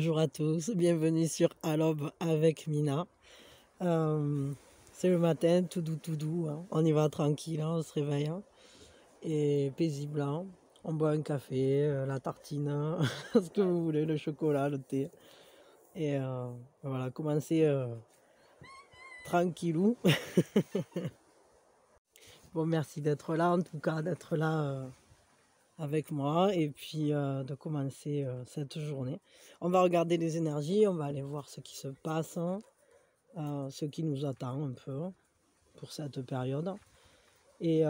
Bonjour à tous, bienvenue sur À l'aube avec Mina. C'est le matin, tout doux, hein. On y va tranquille, hein, on se réveille hein, et paisible. Hein. On boit un café, la tartine, hein, ce que vous voulez, le chocolat, le thé. Et voilà, commencer tranquillou. Bon, merci d'être là, en tout cas, d'être là avec moi et puis de commencer cette journée. On va regarder les énergies, on va aller voir ce qui se passe, hein, ce qui nous attend un peu pour cette période. Et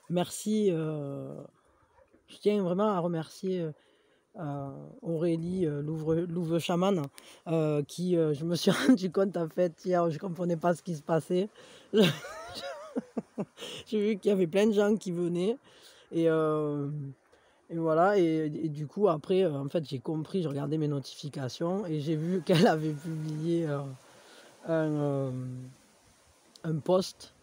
merci, je tiens vraiment à remercier Aurélie Louve Chaman, qui, je me suis rendu compte en fait hier, je ne comprenais pas ce qui se passait. J'ai vu qu'il y avait plein de gens qui venaient et voilà, et du coup après en fait j'ai compris, j'ai regardé mes notifications et j'ai vu qu'elle avait publié un post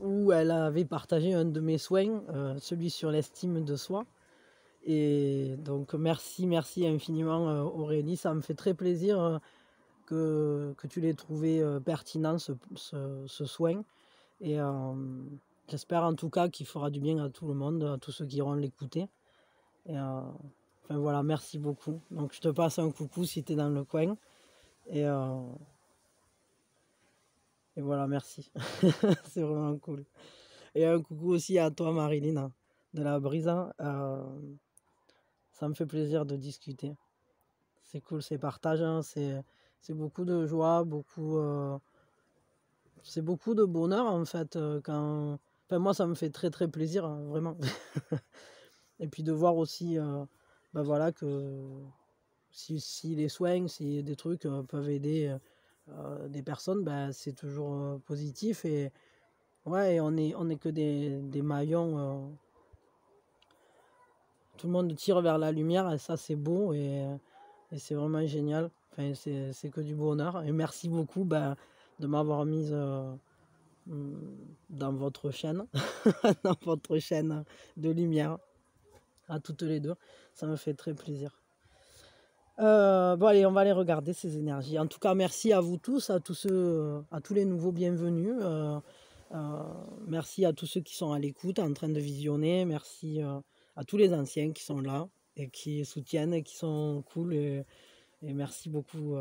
où elle avait partagé un de mes soins, celui sur l'estime de soi. Et donc merci infiniment Aurélie, ça me fait très plaisir que tu l'aies trouvé pertinent ce soin. Et j'espère en tout cas qu'il fera du bien à tout le monde, à tous ceux qui iront l'écouter. Et enfin voilà, merci beaucoup. Donc je te passe un coucou si tu es dans le coin. Et voilà, merci. C'est vraiment cool. Et un coucou aussi à toi Marilyn de la Brise. Ça me fait plaisir de discuter. C'est cool, c'est partage, hein, c'est beaucoup de joie, c'est beaucoup de bonheur en fait. Quand... Enfin, moi, ça me fait très très plaisir, hein, vraiment. Et puis de voir aussi ben voilà, que si les soins, si des trucs peuvent aider des personnes, ben, c'est toujours positif. Et ouais, et on est que des maillons. Tout le monde tire vers la lumière et ça c'est beau et c'est vraiment génial. Enfin, c'est que du bonheur. Et merci beaucoup de m'avoir mise dans votre chaîne, dans votre chaîne de lumière, à toutes les deux. Ça me fait très plaisir. Bon allez, on va aller regarder ces énergies. En tout cas, merci à vous tous, à tous ceux, à tous les nouveaux bienvenus. Merci à tous ceux qui sont à l'écoute, en train de visionner. Merci à tous les anciens qui sont là et qui soutiennent et qui sont cool. Et merci beaucoup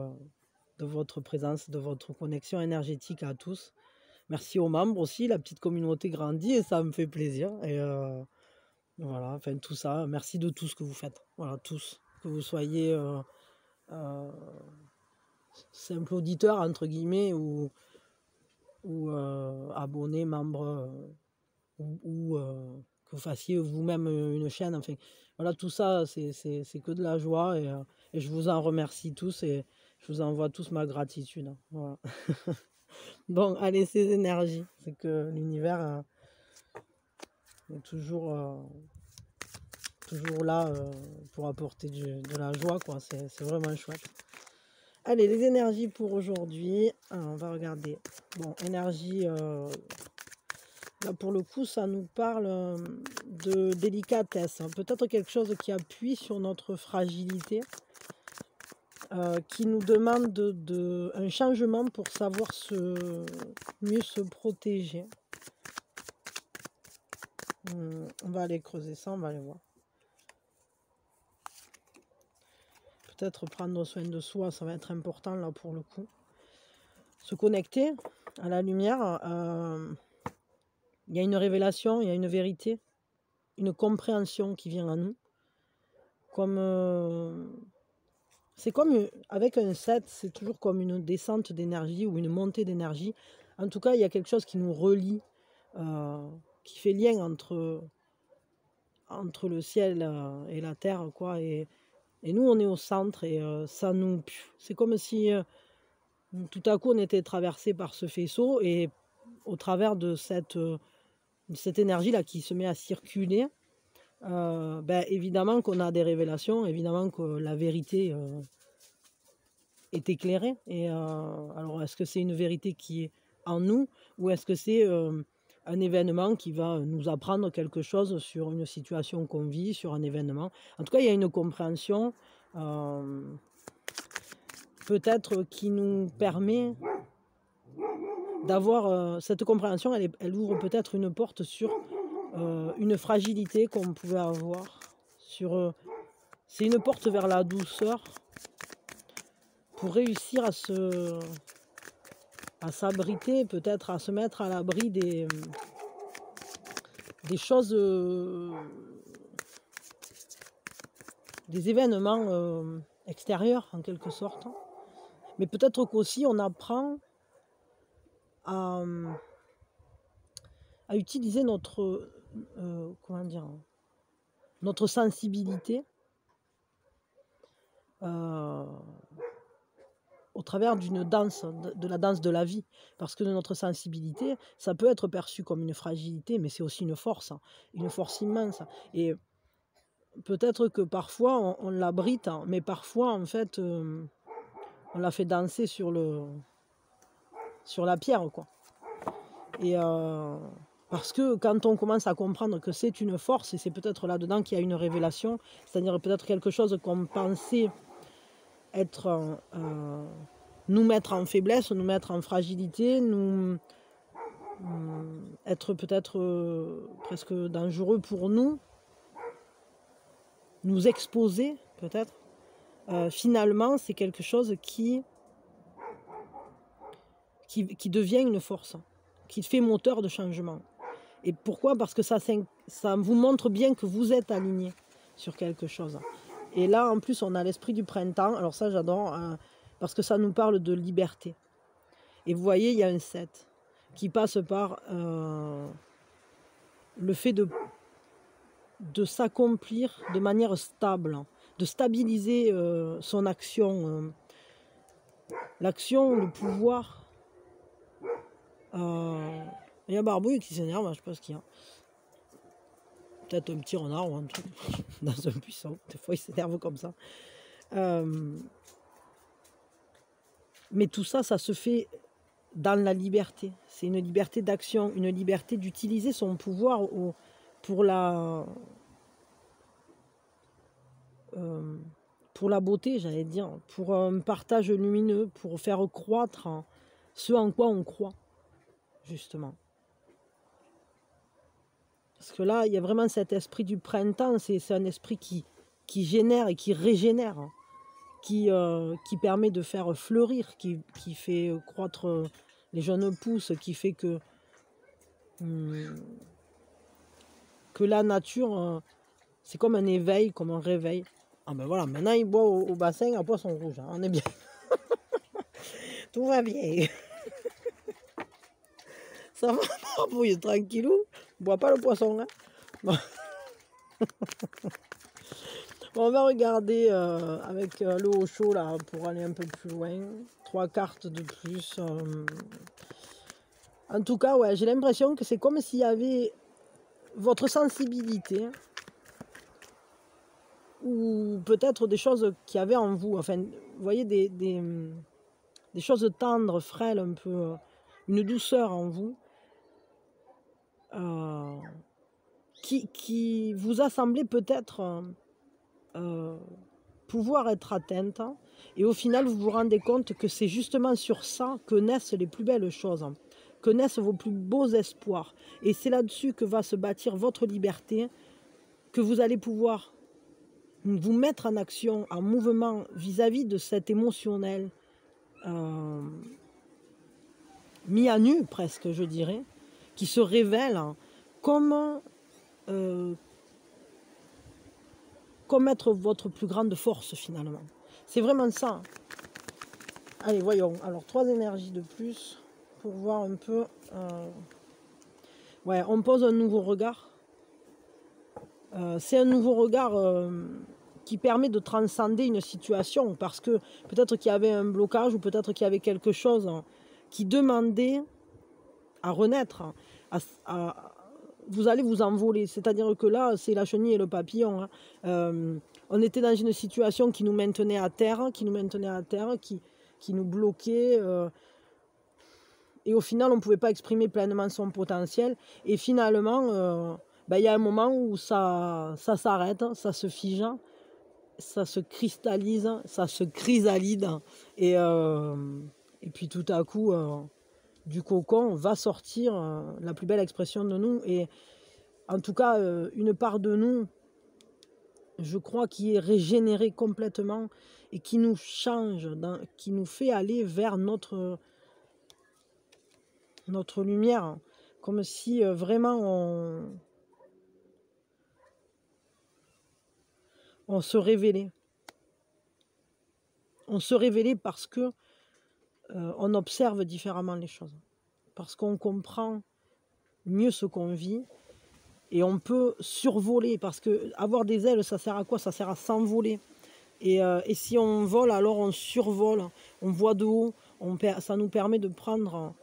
de votre présence, de votre connexion énergétique à tous. Merci aux membres aussi, la petite communauté grandit et ça me fait plaisir. Et voilà, enfin tout ça, merci de tout ce que vous faites. Voilà, tous. Que vous soyez simple auditeur, entre guillemets, ou abonné, membre, ou que vous fassiez vous-même une chaîne. Enfin, voilà, tout ça, c'est que de la joie et je vous en remercie tous et je vous envoie tous ma gratitude. Voilà. Bon, allez, ces énergies, c'est que l'univers est toujours là pour apporter de la joie, quoi. C'est vraiment chouette. Allez, les énergies pour aujourd'hui. On va regarder. Bon, énergie, là pour le coup, ça nous parle de délicatesse. Hein. Peut-être quelque chose qui appuie sur notre fragilité, qui nous demande un changement pour savoir mieux se protéger. On va aller creuser ça, on va aller voir. Peut-être prendre soin de soi, ça va être important là pour le coup. Se connecter à la lumière, il y a une révélation, il y a une vérité, une compréhension qui vient à nous. C'est comme avec un 7, c'est toujours comme une descente d'énergie ou une montée d'énergie. En tout cas, il y a quelque chose qui nous relie, qui fait lien entre le ciel et la terre, quoi. Et nous, on est au centre et ça nous... C'est comme si tout à coup, on était traversé par ce faisceau et au travers de cette énergie-là qui se met à circuler, évidemment qu'on a des révélations, évidemment que la vérité est éclairée. Et alors, est-ce que c'est une vérité qui est en nous ou est-ce que c'est un événement qui va nous apprendre quelque chose sur une situation qu'on vit, sur un événement. En tout cas, il y a une compréhension peut-être qui nous permet d'avoir cette compréhension, elle ouvre peut-être une porte sur une fragilité qu'on pouvait avoir. C'est une porte vers la douceur pour réussir à s'abriter, peut-être à se mettre à l'abri des choses, des événements extérieurs en quelque sorte. Mais peut-être qu'aussi on apprend à utiliser notre, comment dire, notre sensibilité au travers d'une danse, de la danse de la vie. Parce que notre sensibilité, ça peut être perçu comme une fragilité, mais c'est aussi une force immense. Et peut-être que parfois on l'abrite, mais parfois en fait on la fait danser sur la pierre, quoi. Et parce que quand on commence à comprendre que c'est une force, et c'est peut-être là-dedans qu'il y a une révélation, c'est-à-dire peut-être quelque chose qu'on pensait être nous mettre en faiblesse, nous mettre en fragilité, nous être peut-être presque dangereux pour nous exposer peut-être. Finalement, c'est quelque chose qui devient une force, qui fait moteur de changement. Et pourquoi? Parce que ça vous montre bien que vous êtes aligné sur quelque chose. Et là, en plus, on a l'esprit du printemps. Alors ça, j'adore, parce que ça nous parle de liberté. Et vous voyez, il y a un 7 qui passe par le fait de s'accomplir de manière stable, de stabiliser son action. L'action, le pouvoir. Il y a Barbouille qui s'énerve, je sais pas ce qu'il y a. Peut-être un petit renard ou un truc dans un buisson. Des fois, il s'énerve comme ça. Mais tout ça, ça se fait dans la liberté. C'est une liberté d'action, une liberté d'utiliser son pouvoir pour la beauté, j'allais dire, pour un partage lumineux, pour faire croître ce en quoi on croit, justement. Parce que là, il y a vraiment cet esprit du printemps, c'est un esprit qui génère et qui régénère, qui permet de faire fleurir, qui fait croître les jeunes pousses, qui fait que la nature, c'est comme un éveil, comme un réveil. Ah ben voilà, maintenant il boit au bassin à poisson rouge, on est bien. Tout va bien. Ça va, Barbouille, tranquillou. Bois pas le poisson, hein. Bon. Bon, on va regarder avec le haut chaud là pour aller un peu plus loin. 3 cartes de plus. En tout cas, ouais, j'ai l'impression que c'est comme s'il y avait votre sensibilité ou peut-être des choses qu'il y avait en vous. Enfin, vous voyez des choses tendres, frêles, un peu, une douceur en vous. Qui vous a semblé peut-être pouvoir être atteinte, et au final vous vous rendez compte que c'est justement sur ça que naissent les plus belles choses, que naissent vos plus beaux espoirs, et c'est là-dessus que va se bâtir votre liberté, que vous allez pouvoir vous mettre en action, en mouvement vis-à-vis de cet émotionnel mis à nu presque, je dirais, qui se révèle comme être votre plus grande force finalement. C'est vraiment ça. Allez, voyons. Alors, 3 énergies de plus pour voir un peu. Ouais, on pose un nouveau regard. C'est un nouveau regard qui permet de transcender une situation, parce que peut-être qu'il y avait un blocage ou peut-être qu'il y avait quelque chose qui demandait à renaître, vous allez vous envoler. C'est-à-dire que là, c'est la chenille et le papillon. On était dans une situation qui nous maintenait à terre, qui nous bloquait. et au final, on ne pouvait pas exprimer pleinement son potentiel. Et finalement, il y a un moment où ça s'arrête, ça se fige, ça se cristallise, ça se chrysalide. Et puis tout à coup, du cocon va sortir la plus belle expression de nous. Et en tout cas, une part de nous, je crois, qui est régénérée complètement et qui nous change, qui nous fait aller vers notre lumière, comme si vraiment on se révélait. On se révélait parce que on observe différemment les choses, parce qu'on comprend mieux ce qu'on vit et on peut survoler, parce que avoir des ailes, ça sert à quoi? Ça sert à s'envoler. Et si on vole, alors on survole, on voit de haut, ça nous permet de prendre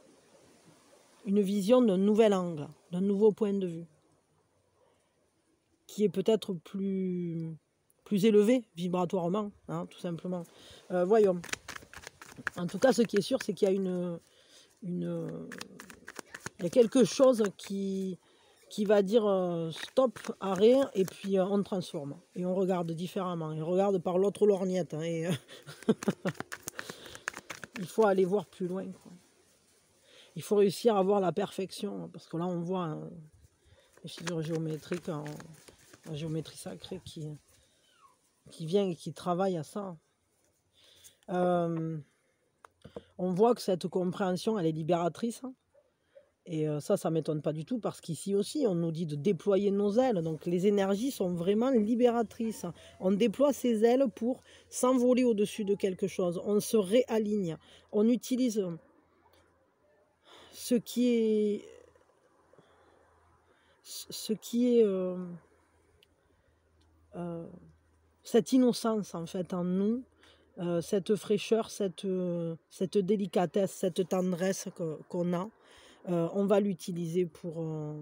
une vision d'un nouvel angle, d'un nouveau point de vue, qui est peut-être plus élevé vibratoirement, hein, tout simplement. Voyons. En tout cas, ce qui est sûr, c'est qu'il y a il y a quelque chose qui va dire stop, arrêt, et puis on transforme. Et on regarde différemment. Et on regarde par l'autre lorgnette. Hein, et il faut aller voir plus loin, quoi. Il faut réussir à voir la perfection. Parce que là, on voit les figures géométriques en géométrie sacrée qui vient et qui travaille à ça. On voit que cette compréhension, elle est libératrice. Et ça ne m'étonne pas du tout, parce qu'ici aussi, on nous dit de déployer nos ailes. Donc les énergies sont vraiment libératrices. On déploie ses ailes pour s'envoler au-dessus de quelque chose. On se réaligne. On utilise ce qui est cette innocence en fait en nous, cette fraîcheur, cette délicatesse, cette tendresse qu'on a. On va l'utiliser pour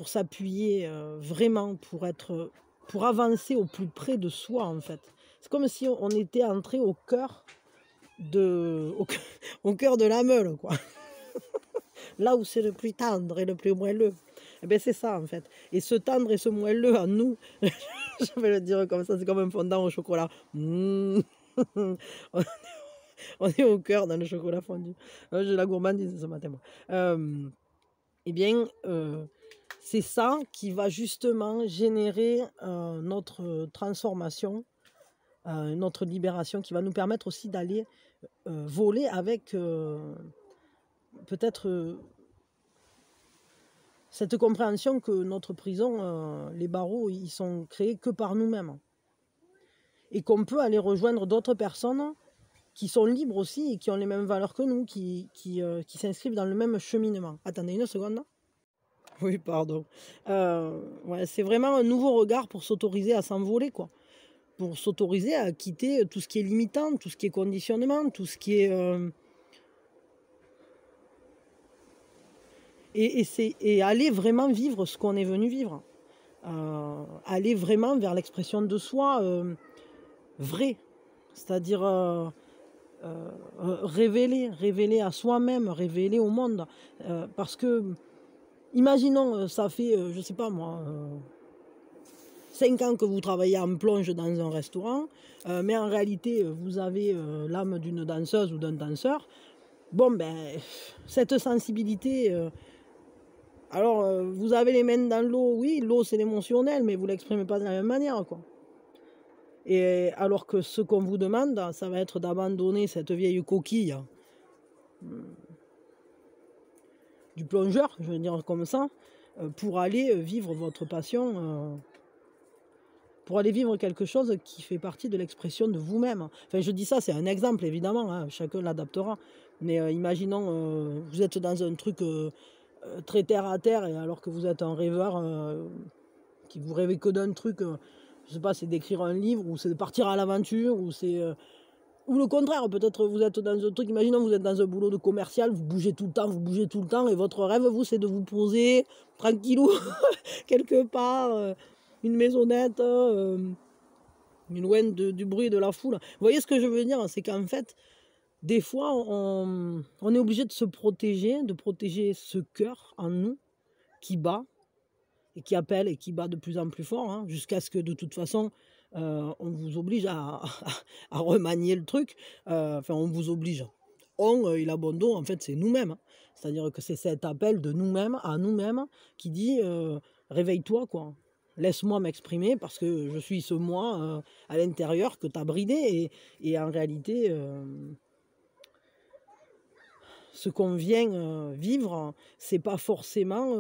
s'appuyer vraiment, pour avancer au plus près de soi en fait. C'est comme si on était entré au cœur de la meule, quoi. Là où c'est le plus tendre et le plus moelleux. Eh bien, c'est ça en fait. Et ce tendre et ce moelleux en nous, je vais le dire comme ça, c'est comme un fondant au chocolat. On est au cœur dans le chocolat fondu. J'ai la gourmandise ce matin, moi. Eh bien, c'est ça qui va justement générer notre transformation, notre libération, qui va nous permettre aussi d'aller voler avec peut-être cette compréhension que notre prison, les barreaux, ils sont créés que par nous-mêmes. Et qu'on peut aller rejoindre d'autres personnes qui sont libres aussi et qui ont les mêmes valeurs que nous, qui s'inscrivent dans le même cheminement. Attendez une seconde. Oui, pardon. Ouais, c'est vraiment un nouveau regard pour s'autoriser à s'envoler, quoi. Pour s'autoriser à quitter tout ce qui est limitant, tout ce qui est conditionnement, tout ce qui est... Et aller vraiment vivre ce qu'on est venu vivre. Aller vraiment vers l'expression de soi vraie. C'est-à-dire révéler à soi-même, révéler au monde. Parce que, imaginons, ça fait, je sais pas moi, 5 ans que vous travaillez en plonge dans un restaurant, mais en réalité, vous avez l'âme d'une danseuse ou d'un danseur. Bon, ben, cette sensibilité... alors, vous avez les mains dans l'eau, oui, l'eau c'est l'émotionnel, mais vous ne l'exprimez pas de la même manière, quoi. Et alors que ce qu'on vous demande, ça va être d'abandonner cette vieille coquille du plongeur, je veux dire comme ça, pour aller vivre votre passion, pour aller vivre quelque chose qui fait partie de l'expression de vous-même. Enfin, je dis ça, c'est un exemple, évidemment, hein, chacun l'adaptera. Mais imaginons, vous êtes dans un truc très terre à terre, et alors que vous êtes un rêveur, qui vous rêvez que d'un truc, je sais pas, c'est d'écrire un livre, ou c'est de partir à l'aventure, ou c'est... ou le contraire, peut-être vous êtes dans un truc, imaginons vous êtes dans un boulot de commercial, vous bougez tout le temps, et votre rêve, vous, c'est de vous poser tranquillou, quelque part, une maisonnette, loin du bruit de la foule. Vous voyez ce que je veux dire? C'est qu'en fait, des fois, on est obligé de se protéger, de protéger ce cœur en nous qui bat et qui appelle et qui bat de plus en plus fort, hein, jusqu'à ce que de toute façon, on vous oblige à, à remanier le truc. Enfin, on vous oblige. Et l'abandon, en fait, c'est nous-mêmes, hein. C'est-à-dire que c'est cet appel de nous-mêmes à nous-mêmes qui dit réveille-toi, quoi. Laisse-moi m'exprimer parce que je suis ce moi à l'intérieur que tu as bridé. Et en réalité, ce qu'on vient vivre, c'est pas forcément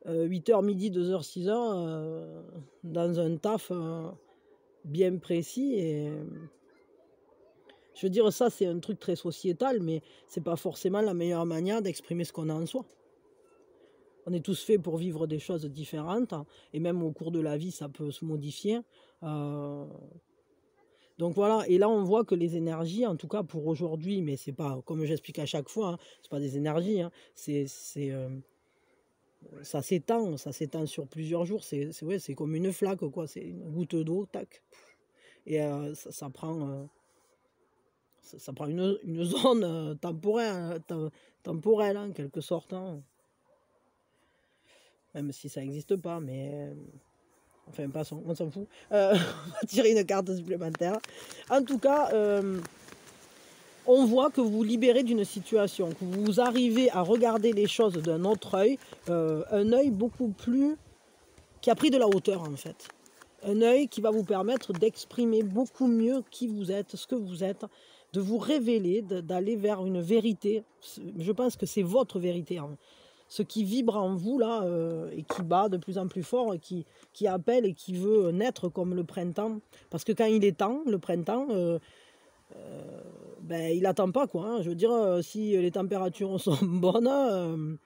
8h, midi, 2h, 6h dans un taf bien précis. Et je veux dire, ça, c'est un truc très sociétal, mais c'est pas forcément la meilleure manière d'exprimer ce qu'on a en soi. On est tous faits pour vivre des choses différentes, et même au cours de la vie, ça peut se modifier. Donc voilà, et là on voit que les énergies, en tout cas pour aujourd'hui, mais c'est pas, comme j'explique à chaque fois, hein, c'est pas des énergies, hein, ça s'étend sur plusieurs jours, ouais, c'est comme une flaque, quoi, c'est une goutte d'eau, tac. Et ça prend une zone temporelle, en quelque sorte, hein. Même si ça n'existe pas, mais enfin, passons, on s'en fout. On va tirer une carte supplémentaire. En tout cas, on voit que vous vous libérez d'une situation, que vous arrivez à regarder les choses d'un autre œil, un œil beaucoup plus... qui a pris de la hauteur, en fait. Un œil qui va vous permettre d'exprimer beaucoup mieux qui vous êtes, ce que vous êtes, de vous révéler, d'aller vers une vérité. Je pense que c'est votre vérité, hein. Ce qui vibre en vous, là, et qui bat de plus en plus fort, et qui appelle et qui veut naître comme le printemps. Parce que quand il est temps, le printemps, ben, il n'attend pas, quoi, hein. Je veux dire, si les températures sont bonnes,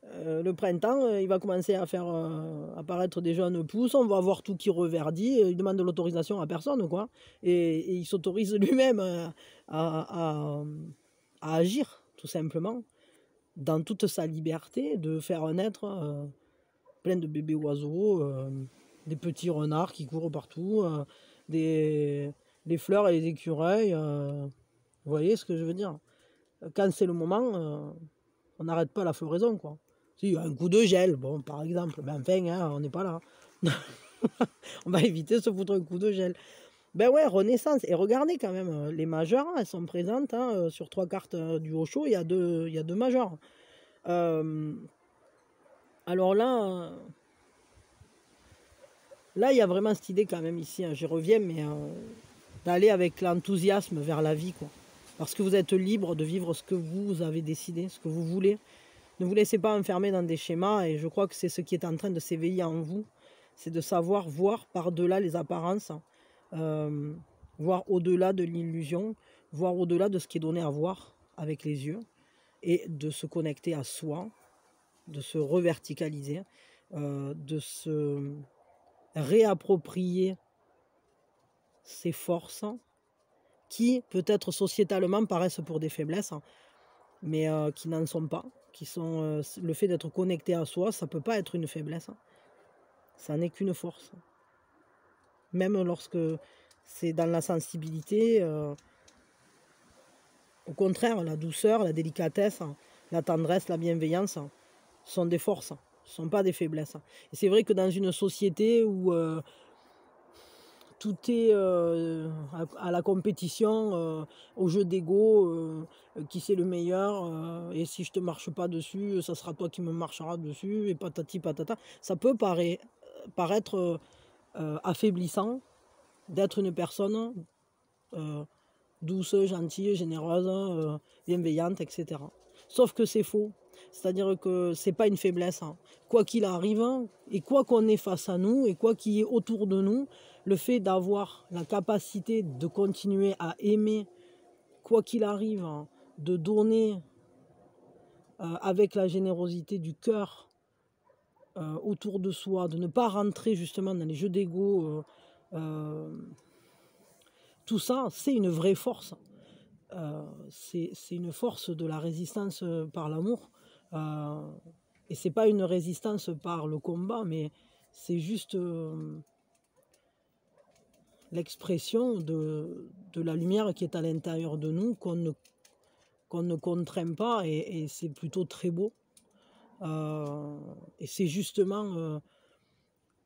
le printemps, il va commencer à faire apparaître des jeunes pousses, on va voir tout qui reverdit, il demande de l'autorisation à personne, quoi. Et il s'autorise lui-même à agir, tout simplement, dans toute sa liberté, de faire naître plein de bébés oiseaux, des petits renards qui courent partout, des fleurs et les écureuils. Vous voyez ce que je veux dire? Quand c'est le moment, on n'arrête pas la floraison, quoi. Si, un coup de gel, bon, par exemple. Ben enfin, hein, on n'est pas là. On va éviter de se foutre un coup de gel. Ben ouais, Renaissance. Et regardez quand même, les majeures, elles sont présentes, hein, sur 3 cartes du Osho, il y a deux majeures. Alors là, il y a vraiment cette idée quand même ici, hein, j'y reviens, mais d'aller avec l'enthousiasme vers la vie, quoi. Parce que vous êtes libre de vivre ce que vous avez décidé, ce que vous voulez. Ne vous laissez pas enfermer dans des schémas, et je crois que c'est ce qui est en train de s'éveiller en vous, c'est de savoir voir par-delà les apparences, voir au-delà de l'illusion, voir au-delà de ce qui est donné à voir avec les yeux, et de se connecter à soi, de se reverticaliser, de se réapproprier ses forces qui, peut-être sociétalement, paraissent pour des faiblesses, mais qui n'en sont pas, qui sont le fait d'être connecté à soi, ça ne peut pas être une faiblesse, ça n'est qu'une force. Même lorsque c'est dans la sensibilité, au contraire, la douceur, la délicatesse, la tendresse, la bienveillance sont des forces, ne sont pas des faiblesses. Et c'est vrai que dans une société où tout est à la compétition, au jeu d'ego, qui c'est le meilleur, et si je te marche pas dessus, ça sera toi qui me marcheras dessus, et patati patata. Ça peut paraître affaiblissant d'être une personne douce, gentille, généreuse, bienveillante, etc. Sauf que c'est faux. C'est-à-dire que c'est pas une faiblesse, hein. Quoi qu'il arrive, et quoi qu'on ait face à nous, et quoi qu'il y ait autour de nous, le fait d'avoir la capacité de continuer à aimer, quoi qu'il arrive, hein, de donner avec la générosité du cœur autour de soi, de ne pas rentrer justement dans les jeux d'ego, tout ça, c'est une vraie force. C'est une force de la résistance par l'amour. Et c'est pas une résistance par le combat, mais c'est juste l'expression de la lumière qui est à l'intérieur de nous, qu'on ne contraint pas, et c'est plutôt très beau. Et c'est justement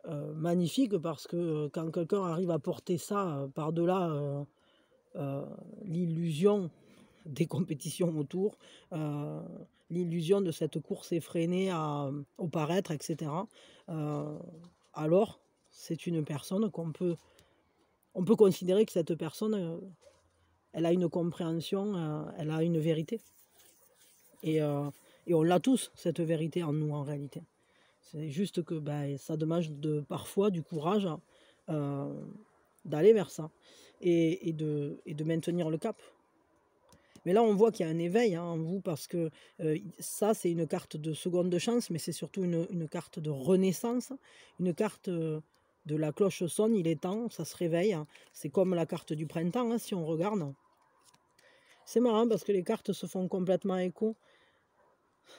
magnifique, parce que quand quelqu'un arrive à porter ça par-delà l'illusion des compétitions autour, l'illusion de cette course effrénée au paraître, etc., alors c'est une personne on peut considérer que cette personne, elle a une compréhension, elle a une vérité. Et on l'a tous, cette vérité en nous, en réalité. C'est juste que ça demande parfois du courage d'aller vers ça et de maintenir le cap. Mais là, on voit qu'il y a un éveil en vous, parce que ça, c'est une carte de seconde chance, mais c'est surtout une carte de renaissance, une carte de la cloche sonne, il est temps, ça se réveille. C'est comme la carte du printemps, si on regarde. C'est marrant parce que les cartes se font complètement écho.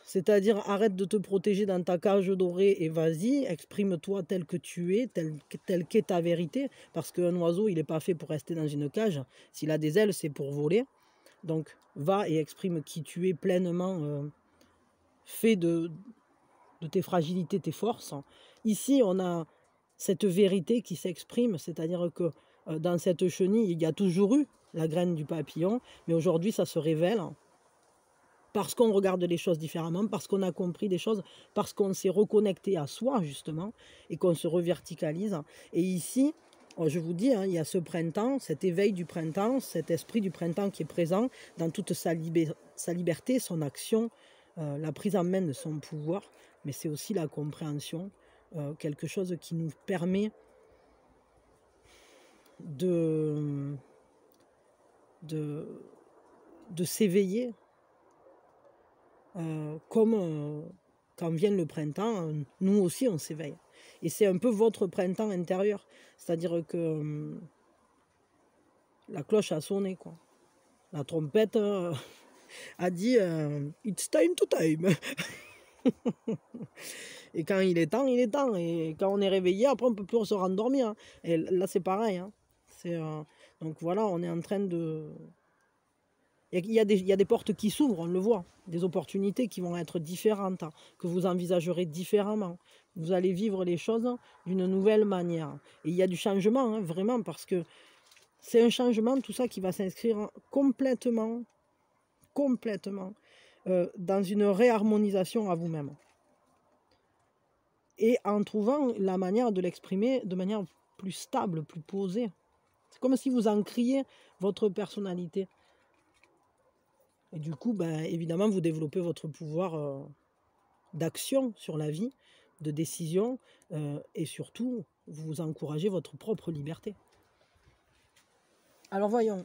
C'est-à-dire, arrête de te protéger dans ta cage dorée et vas-y, exprime-toi tel que tu es, tel qu'est ta vérité. Parce qu'un oiseau, il n'est pas fait pour rester dans une cage. S'il a des ailes, c'est pour voler. Donc, va et exprime qui tu es pleinement, fait de tes fragilités, tes forces. Ici, on a cette vérité qui s'exprime, c'est-à-dire que dans cette chenille, il y a toujours eu la graine du papillon, mais aujourd'hui, ça se révèle parce qu'on regarde les choses différemment, parce qu'on a compris des choses, parce qu'on s'est reconnecté à soi, justement, et qu'on se reverticalise. Et ici, je vous dis, il y a ce printemps, cet éveil du printemps, cet esprit du printemps qui est présent dans toute sa liberté, son action, la prise en main de son pouvoir, mais c'est aussi la compréhension, quelque chose qui nous permet de s'éveiller, comme quand vient le printemps, nous aussi on s'éveille. Et c'est un peu votre printemps intérieur, c'est-à-dire que la cloche a sonné, quoi. La trompette a dit it's time to time. Et quand il est temps, il est temps. Et quand on est réveillé, après on peut plus se rendormir. Et là c'est pareil. Donc voilà, on est en train de... Il y a des portes qui s'ouvrent, on le voit, des opportunités qui vont être différentes, que vous envisagerez différemment. Vous allez vivre les choses d'une nouvelle manière. Et il y a du changement, vraiment, parce que c'est un changement, tout ça, qui va s'inscrire complètement dans une réharmonisation à vous-même. Et en trouvant la manière de l'exprimer de manière plus stable, plus posée. C'est comme si vous encriez votre personnalité. Et du coup, évidemment, vous développez votre pouvoir d'action sur la vie, de décision, et surtout, vous encouragez votre propre liberté. Alors voyons,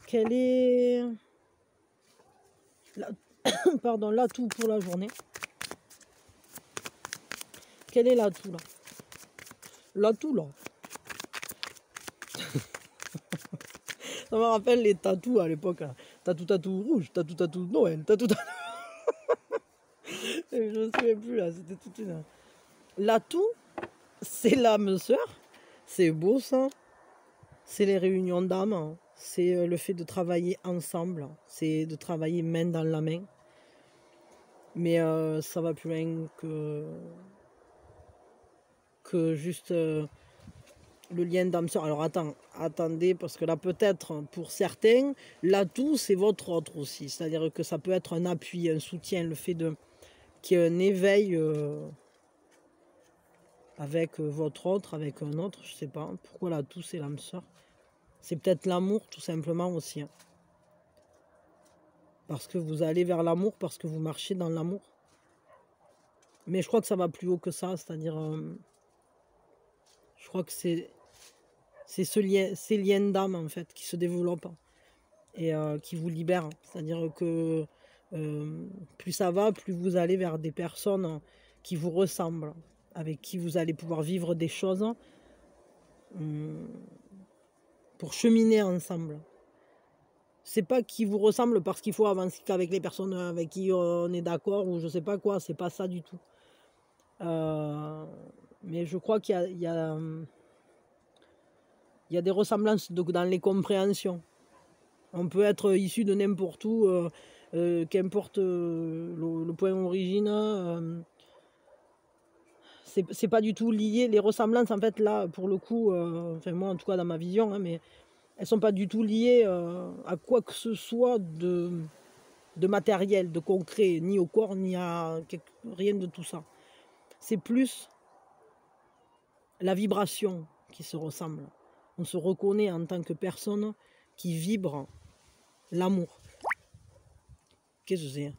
quel est l'atout pour la journée? Quel est l'atout là? L'atout là. Ça me rappelle les tatous à l'époque. Tatou rouge, tatou Noël, tatou. Je ne sais plus là, c'était toute une... L'atout, c'est l'âme sœur. C'est beau ça. C'est les réunions d'âme. C'est le fait de travailler ensemble. C'est de travailler main dans la main. Mais ça va plus loin que juste le lien d'âme sœur. Alors attendez, parce que là peut-être pour certains, l'atout c'est votre autre aussi. C'est-à-dire que ça peut être un appui, un soutien, le fait qu'il y ait un éveil avec votre autre, avec un autre, je sais pas. Pourquoi l'atout c'est l'âme sœur? C'est peut-être l'amour tout simplement aussi. Parce que vous allez vers l'amour, parce que vous marchez dans l'amour. Mais je crois que ça va plus haut que ça, c'est-à-dire... je crois que c'est ces liens d'âme en fait qui se développent et qui vous libèrent. C'est-à-dire que plus ça va, plus vous allez vers des personnes qui vous ressemblent, avec qui vous allez pouvoir vivre des choses pour cheminer ensemble. C'est pas qui vous ressemble parce qu'il faut avancer qu'avec les personnes avec qui on est d'accord ou je sais pas quoi, c'est pas ça du tout. Mais je crois qu'il y a des ressemblances dans les compréhensions. On peut être issu de n'importe où, qu'importe le point d'origine. C'est pas du tout lié. Les ressemblances, en fait, là, pour le coup, enfin moi en tout cas dans ma vision, hein, mais elles sont pas du tout liées à quoi que ce soit de matériel, de concret, ni au corps, ni à rien de tout ça. C'est plus la vibration qui se ressemble. On se reconnaît en tant que personne qui vibre l'amour. Qu'est-ce que c'est?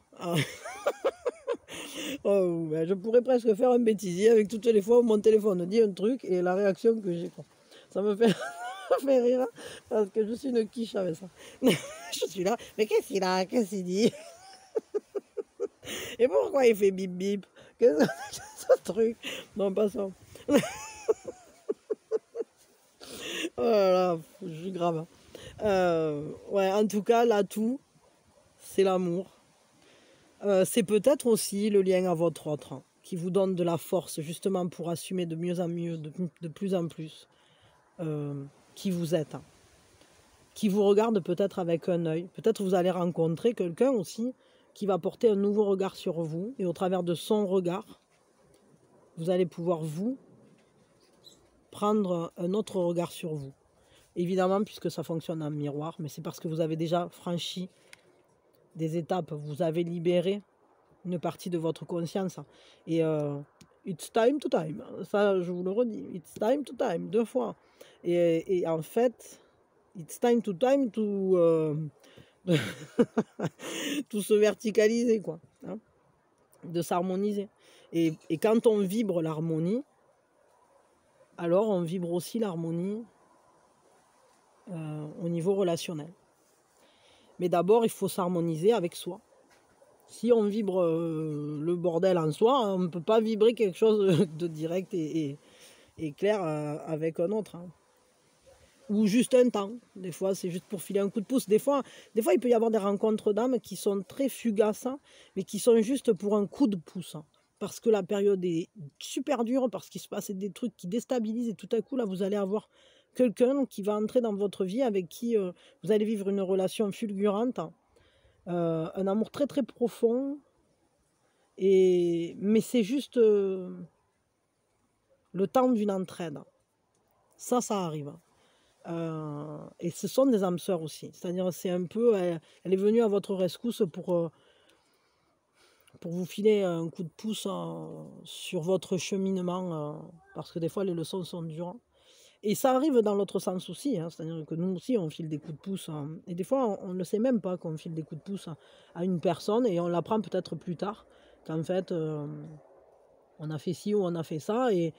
Oh, ben, je pourrais presque faire un bêtisier avec toutes les fois où mon téléphone dit un truc et la réaction que j'ai. Ça me fait, ça me fait rire hein, parce que je suis une quiche avec ça. Je suis là, mais qu'est-ce qu'il a? Qu'est-ce qu'il dit? Et pourquoi il fait bip bip? Qu'est-ce que c'est ce truc? Non, pas ça. Oh là là, je suis grave. Ouais, en tout cas, l'atout, c'est l'amour. C'est peut-être aussi le lien à votre autre, qui vous donne de la force justement pour assumer de mieux en mieux, de plus en plus, qui vous êtes. Qui vous regarde peut-être avec un œil. Peut-être vous allez rencontrer quelqu'un aussi qui va porter un nouveau regard sur vous. Et au travers de son regard, vous allez pouvoir vous prendre un autre regard sur vous. Évidemment, puisque ça fonctionne en miroir, mais c'est parce que vous avez déjà franchi des étapes, vous avez libéré une partie de votre conscience. Et it's time to time, ça je vous le redis, it's time to time, 2 fois. Et en fait, it's time to tout se verticaliser, quoi, hein, de s'harmoniser. Et quand on vibre l'harmonie, alors on vibre aussi l'harmonie au niveau relationnel. Mais d'abord, il faut s'harmoniser avec soi. Si on vibre le bordel en soi, on ne peut pas vibrer quelque chose de direct et clair avec un autre. Hein. Ou juste un temps. Des fois, c'est juste pour filer un coup de pouce. Des fois, il peut y avoir des rencontres d'âmes qui sont très fugaces, hein, mais qui sont juste pour un coup de pouce. Hein, parce que la période est super dure, parce qu'il se passe des trucs qui déstabilisent et tout à coup, là, vous allez avoir quelqu'un qui va entrer dans votre vie avec qui vous allez vivre une relation fulgurante, un amour très très profond, mais c'est juste le temps d'une entraide. Ça arrive. Et ce sont des âmes sœurs aussi. C'est-à-dire, c'est un peu, elle est venue à votre rescousse pour vous filer un coup de pouce sur votre cheminement, parce que des fois, les leçons sont dures. Et ça arrive dans l'autre sens aussi, hein, c'est-à-dire que nous aussi, on file des coups de pouce. Et des fois, on ne sait même pas qu'on file des coups de pouce à une personne et on l'apprend peut-être plus tard, qu'en fait, on a fait ci ou on a fait ça et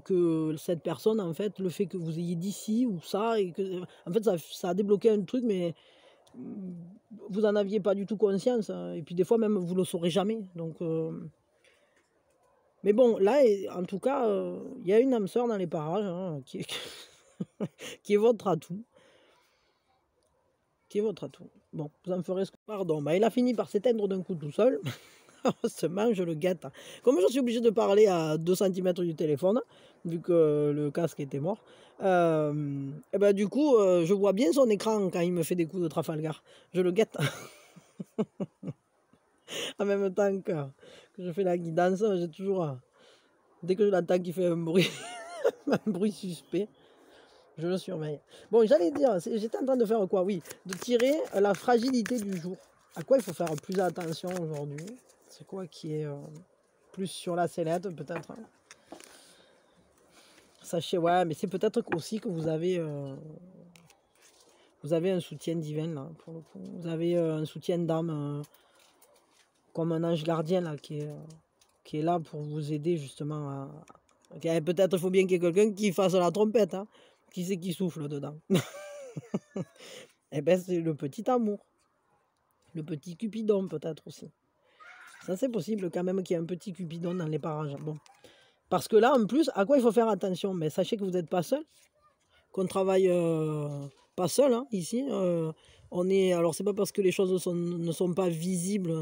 que cette personne, en fait, le fait que vous ayez dit ci ou ça, et que, en fait, ça a débloqué un truc, mais vous n'en aviez pas du tout conscience. Et puis des fois, même, vous ne le saurez jamais. Donc... Mais bon, là, en tout cas, il y a une âme sœur dans les parages hein, qui est votre atout. Qui est votre atout. Bon, vous en ferez ce que... Pardon, bah, il a fini par s'éteindre d'un coup tout seul. Heureusement, je le guette. Comme je suis obligé de parler à 2 cm du téléphone, vu que le casque était mort, et ben, du coup, je vois bien son écran quand il me fait des coups de Trafalgar. Je le guette. En même temps que je fais la guidance, j'ai toujours... dès que je l'entends qu'il fait un bruit, un bruit suspect, je le surveille. Bon, j'allais dire, j'étais en train de faire quoi? Oui, de tirer la fragilité du jour. À quoi il faut faire plus attention aujourd'hui? C'est quoi qui est plus sur la sellette, peut-être? Hein. Sachez, ouais, mais c'est peut-être aussi que vous avez un soutien divin, là, pour le coup. Vous avez un soutien d'âme, comme un ange gardien, là, qui est là pour vous aider, justement, à... Okay, peut-être il faut bien qu'il y ait quelqu'un qui fasse la trompette, hein. Qui c'est qui souffle dedans? Eh ben, c'est le petit amour. Le petit Cupidon, peut-être aussi. Ça, c'est possible quand même qu'il y ait un petit Cupidon dans les parages. Bon. Parce que là, en plus, à quoi il faut faire attention? Mais sachez que vous n'êtes pas seul. Qu'on travaille pas seul, hein, ici. On est... Alors, c'est pas parce que les choses ne sont pas visibles,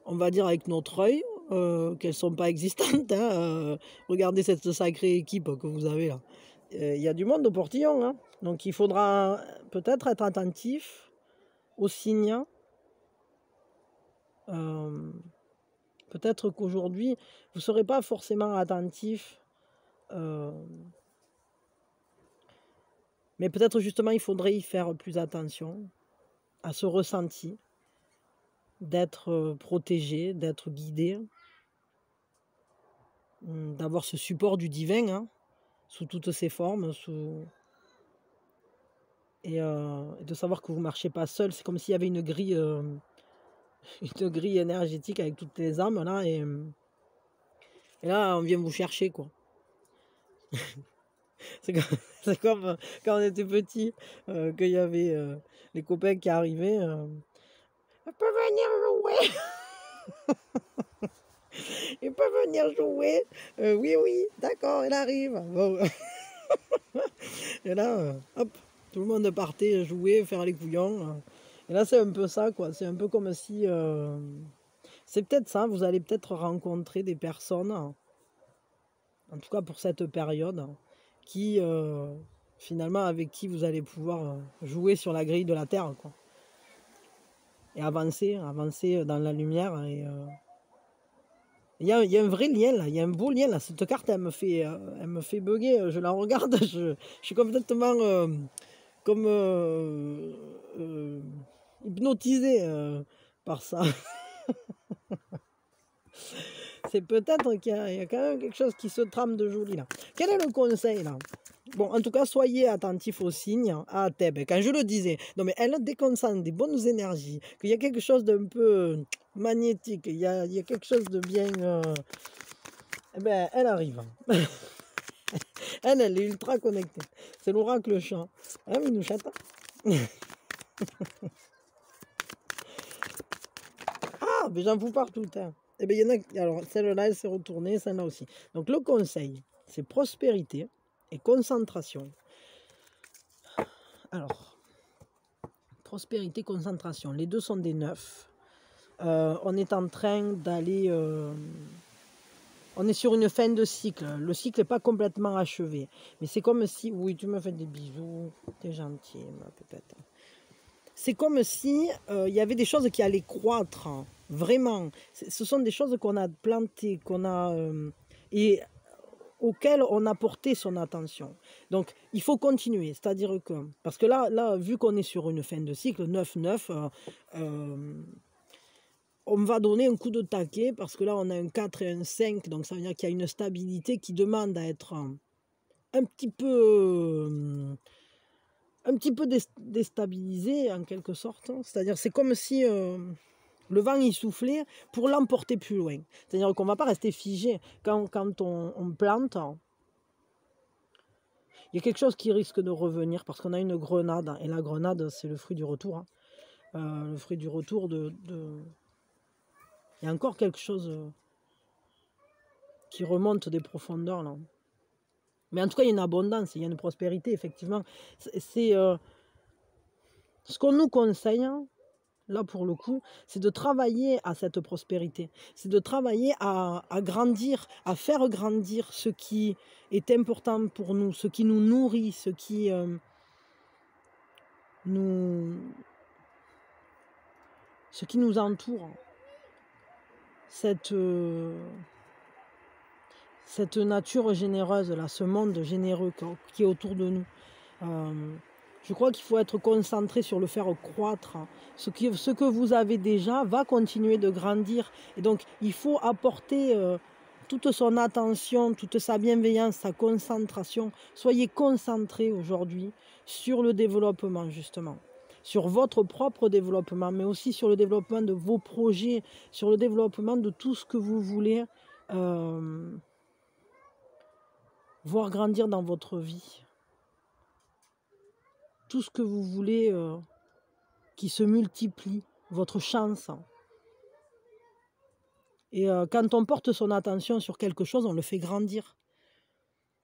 on va dire, avec notre œil. qu'elles sont pas existantes, hein, regardez cette sacrée équipe que vous avez là. Il y a du monde au portillon, hein. Donc il faudra peut-être être attentif aux signes. Peut-être qu'aujourd'hui, vous ne serez pas forcément attentif, mais peut-être justement il faudrait y faire plus attention à ce ressenti, d'être protégé, d'être guidé, d'avoir ce support du divin, hein, sous toutes ses formes, et de savoir que vous ne marchez pas seul. C'est comme s'il y avait une grille énergétique avec toutes les âmes là, et là on vient vous chercher, quoi. C'est comme, c'est comme, quand on était petit, qu'il y avait les copains qui arrivaient. Il peut venir jouer. Il peut venir jouer. Oui, oui, d'accord, il arrive. Bon. Et là, hop, tout le monde partait jouer, faire les couillons. Et là, c'est un peu ça, quoi. C'est un peu comme si... c'est peut-être ça, vous allez peut-être rencontrer des personnes, en tout cas pour cette période, qui, finalement, avec qui vous allez pouvoir jouer sur la grille de la Terre, quoi. Et avancer dans la lumière. Et il y a un vrai lien là, il y a un beau lien là. Cette carte, elle me fait bugger. Je la regarde, je suis complètement comme hypnotisé par ça. C'est peut-être qu'il y a quand même quelque chose qui se trame de joli là. Quel est le conseil là? Bon, en tout cas, soyez attentifs aux signes à Thèbes. Quand je le disais, non mais elle déconcentre des bonnes énergies, qu'il y a quelque chose d'un peu magnétique, il y a quelque chose de bien... eh ben, elle arrive. Elle est ultra connectée. C'est l'oracle chat. Hein, Minouchette? Ah, mais j'en fous partout. Hein. Eh bien, il y en a... Alors, celle-là, elle s'est retournée, celle-là aussi. Donc, le conseil, c'est prospérité et concentration. Alors, prospérité, concentration. Les deux sont des 9. On est en train d'aller... on est sur une fin de cycle. Le cycle n'est pas complètement achevé. Mais c'est comme si... Oui, tu me fais des bisous. T'es gentil, ma pépette. C'est comme si il y avait des choses qui allaient croître. Hein, vraiment. Ce sont des choses qu'on a plantées, qu'on a... et auxquelles on a porté son attention. Donc, il faut continuer. C'est-à-dire que... Parce que là vu qu'on est sur une fin de cycle, 9-9... on va donner un coup de taquet parce que là on a un 4 et un 5, donc ça veut dire qu'il y a une stabilité qui demande à être un petit peu déstabilisée en quelque sorte. C'est-à-dire c'est comme si le vent y soufflait pour l'emporter plus loin. C'est-à-dire qu'on ne va pas rester figé quand on plante. Il y a quelque chose qui risque de revenir parce qu'on a une grenade, et la grenade c'est le fruit du retour. Hein. Le fruit du retour de... Il y a encore quelque chose qui remonte des profondeurs là. Mais en tout cas, il y a une abondance, il y a une prospérité, effectivement. C'est ce qu'on nous conseille, hein, là pour le coup, c'est de travailler à cette prospérité. C'est de travailler à grandir, à faire grandir ce qui est important pour nous, ce qui nous nourrit, ce qui nous entoure. Cette nature généreuse, là, ce monde généreux qui est autour de nous. Je crois qu'il faut être concentré sur le faire croître. Ce que vous avez déjà va continuer de grandir. Et donc, il faut apporter toute son attention, toute sa bienveillance, sa concentration. Soyez concentrés aujourd'hui sur le développement, justement. Sur votre propre développement, mais aussi sur le développement de vos projets, sur le développement de tout ce que vous voulez voir grandir dans votre vie. Tout ce que vous voulez qui se multiplie, votre chance. Et quand on porte son attention sur quelque chose, on le fait grandir.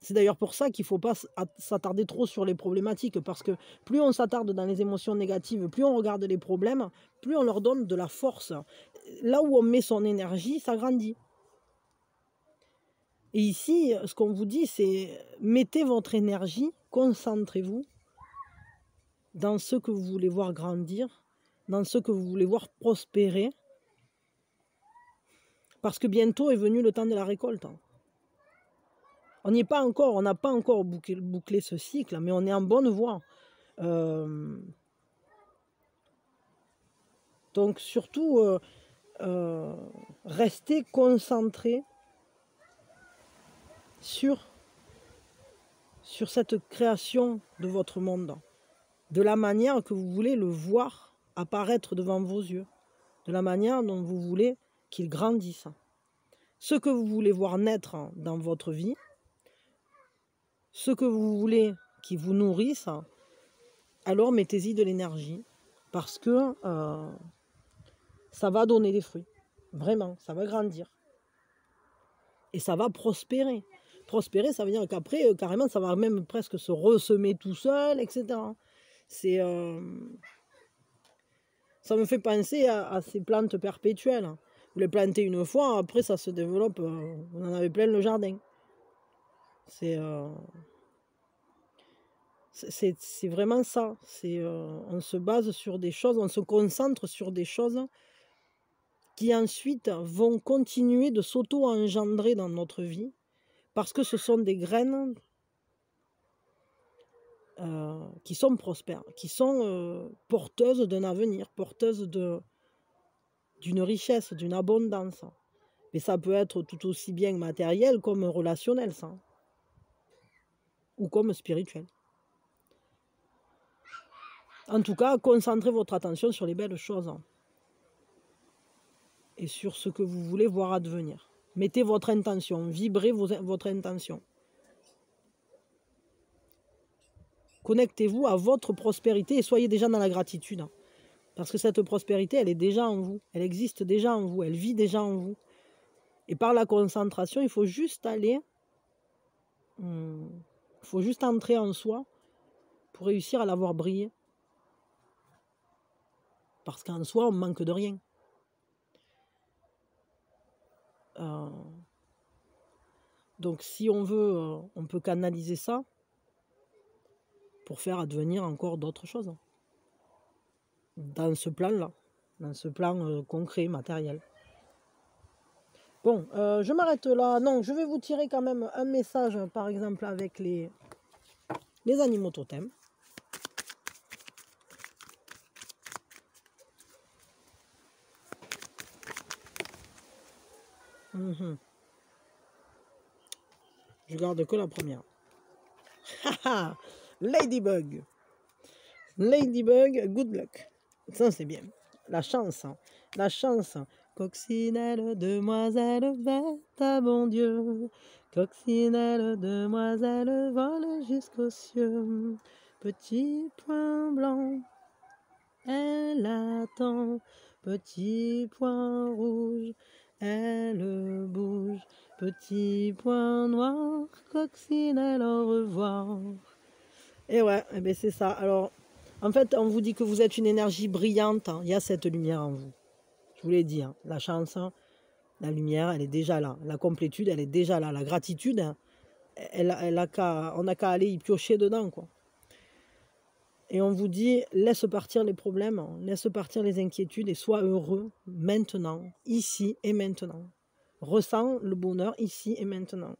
C'est d'ailleurs pour ça qu'il ne faut pas s'attarder trop sur les problématiques, parce que plus on s'attarde dans les émotions négatives, plus on regarde les problèmes, plus on leur donne de la force. Là où on met son énergie, ça grandit. Et ici, ce qu'on vous dit, c'est mettez votre énergie, concentrez-vous dans ce que vous voulez voir grandir, dans ce que vous voulez voir prospérer, parce que bientôt est venu le temps de la récolte. On n'y est pas encore, on n'a pas encore bouclé ce cycle, mais on est en bonne voie. Donc surtout, restez concentrés sur cette création de votre monde, de la manière que vous voulez le voir apparaître devant vos yeux, de la manière dont vous voulez qu'il grandisse. Ce que vous voulez voir naître dans votre vie, ce que vous voulez qui vous nourrisse, alors mettez-y de l'énergie, parce que ça va donner des fruits. Vraiment, ça va grandir. Et ça va prospérer. Prospérer, ça veut dire qu'après, carrément, ça va même presque se ressemer tout seul, etc. C'est, ça me fait penser à ces plantes perpétuelles. Vous les plantez une fois, après ça se développe, vous en avez plein le jardin. C'est vraiment ça. On se base sur des choses, on se concentre sur des choses qui ensuite vont continuer de s'auto-engendrer dans notre vie, parce que ce sont des graines qui sont prospères, qui sont porteuses d'un avenir, porteuses d'une richesse, d'une abondance. Mais ça peut être tout aussi bien matériel comme relationnel, ça. Ou comme spirituel. En tout cas, concentrez votre attention sur les belles choses. Et sur ce que vous voulez voir advenir. Mettez votre intention, vibrez votre intention. Connectez-vous à votre prospérité et soyez déjà dans la gratitude. Parce que cette prospérité, elle est déjà en vous. Elle existe déjà en vous. Elle vit déjà en vous. Et par la concentration, il faut juste aller... Il faut juste entrer en soi pour réussir à la voir briller. Parce qu'en soi, on manque de rien. Donc si on veut, on peut canaliser ça pour faire advenir encore d'autres choses. Dans ce plan-là, dans ce plan concret, matériel. Bon, je m'arrête là. Non, je vais vous tirer quand même un message, par exemple, avec les animaux totems. Je garde que la première. Ladybug. Ladybug, good luck. Ça, c'est bien. La chance. Hein. La chance. Coccinelle, demoiselle, bête à bon Dieu. Coccinelle, demoiselle, vole jusqu'aux cieux. Petit point blanc, elle attend. Petit point rouge, elle bouge. Petit point noir, coccinelle, au revoir. Et ouais, eh ben c'est ça. Alors, en fait, on vous dit que vous êtes une énergie brillante. Hein. Il y a cette lumière en vous. Je vous l'ai dit, hein. La chance, la lumière, elle est déjà là. La complétude, elle est déjà là. La gratitude, on n'a qu'à aller y piocher dedans, quoi. Et on vous dit, laisse partir les problèmes, laisse partir les inquiétudes et sois heureux maintenant, ici et maintenant. Ressens le bonheur ici et maintenant.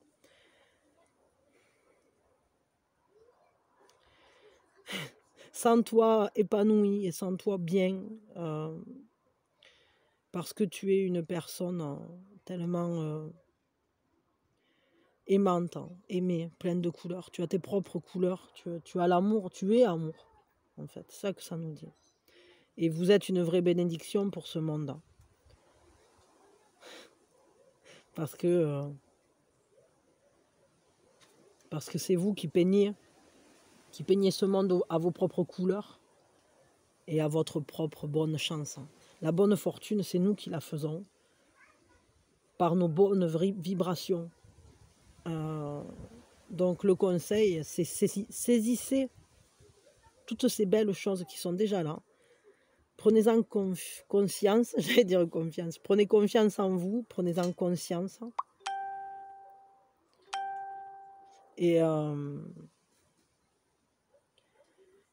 Sens-toi épanoui et sens-toi bien parce que tu es une personne tellement aimante, aimée, pleine de couleurs. Tu as tes propres couleurs, tu as l'amour, tu es amour, en fait. C'est ça que ça nous dit. Et vous êtes une vraie bénédiction pour ce monde. Parce que c'est vous qui peignez ce monde à vos propres couleurs et à votre propre bonne chance. La bonne fortune, c'est nous qui la faisons par nos bonnes vibrations. Donc le conseil, c'est saisissez toutes ces belles choses qui sont déjà là. Prenez-en conscience, j'allais dire confiance. Prenez confiance en vous, prenez-en conscience. Et,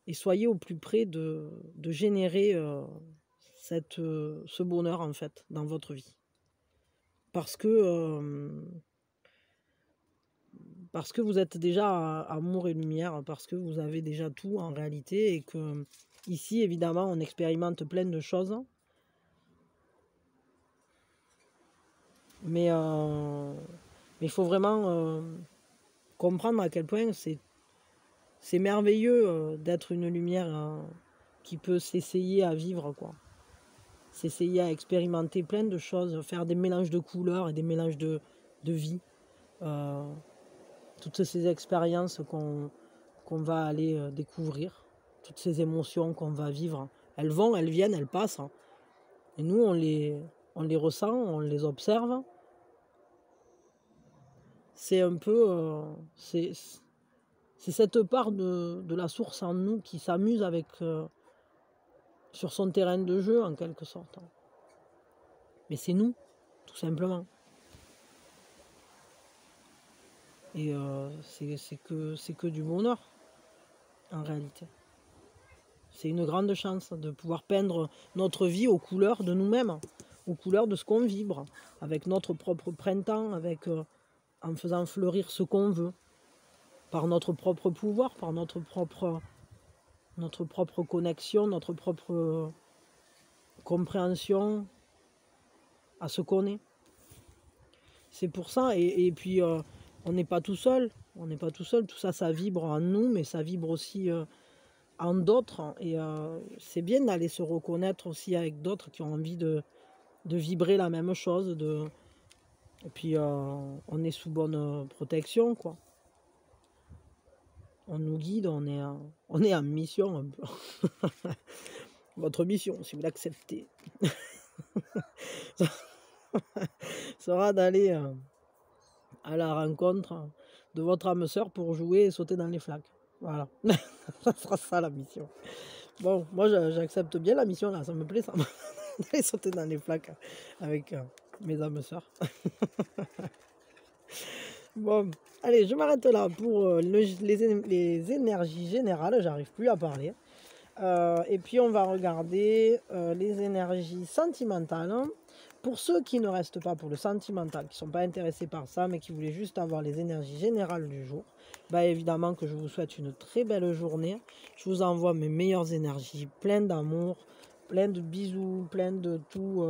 et soyez au plus près de générer ce bonheur, en fait, dans votre vie. Parce que vous êtes déjà amour et lumière, parce que vous avez déjà tout en réalité, et que ici, évidemment, on expérimente plein de choses. Mais il faut vraiment comprendre à quel point c'est merveilleux d'être une lumière qui peut s'essayer à vivre, quoi. S'essayer à expérimenter plein de choses, faire des mélanges de couleurs et des mélanges de vie. Toutes ces expériences qu'on va aller découvrir, toutes ces émotions qu'on va vivre, elles vont, elles viennent, elles passent. Et nous, on les ressent, on les observe. C'est un peu... c'est cette part de la source en nous qui s'amuse avec... sur son terrain de jeu, en quelque sorte. Mais c'est nous, tout simplement. Et c'est que du bonheur, en réalité. C'est une grande chance de pouvoir peindre notre vie aux couleurs de nous-mêmes, aux couleurs de ce qu'on vibre, avec notre propre printemps, en faisant fleurir ce qu'on veut, par notre propre pouvoir, par notre propre connexion, notre propre compréhension à ce qu'on est. C'est pour ça, et puis on n'est pas tout seul, tout ça, ça vibre en nous, mais ça vibre aussi en d'autres, et c'est bien d'aller se reconnaître aussi avec d'autres qui ont envie de vibrer la même chose, et puis on est sous bonne protection, quoi. On nous guide, on est en mission un peu. Votre mission, si vous l'acceptez, sera d'aller à la rencontre de votre âme sœur pour jouer et sauter dans les flaques. Voilà, ça sera ça la mission. Bon, moi j'accepte bien la mission là, ça me plaît ça, d'aller sauter dans les flaques avec mes âmes sœurs. Bon, allez, je m'arrête là pour les énergies générales, j'arrive plus à parler. Et puis on va regarder les énergies sentimentales. Pour ceux qui ne restent pas pour le sentimental, qui ne sont pas intéressés par ça, mais qui voulaient juste avoir les énergies générales du jour, bah évidemment que je vous souhaite une très belle journée. Je vous envoie mes meilleures énergies, plein d'amour, plein de bisous, plein de tout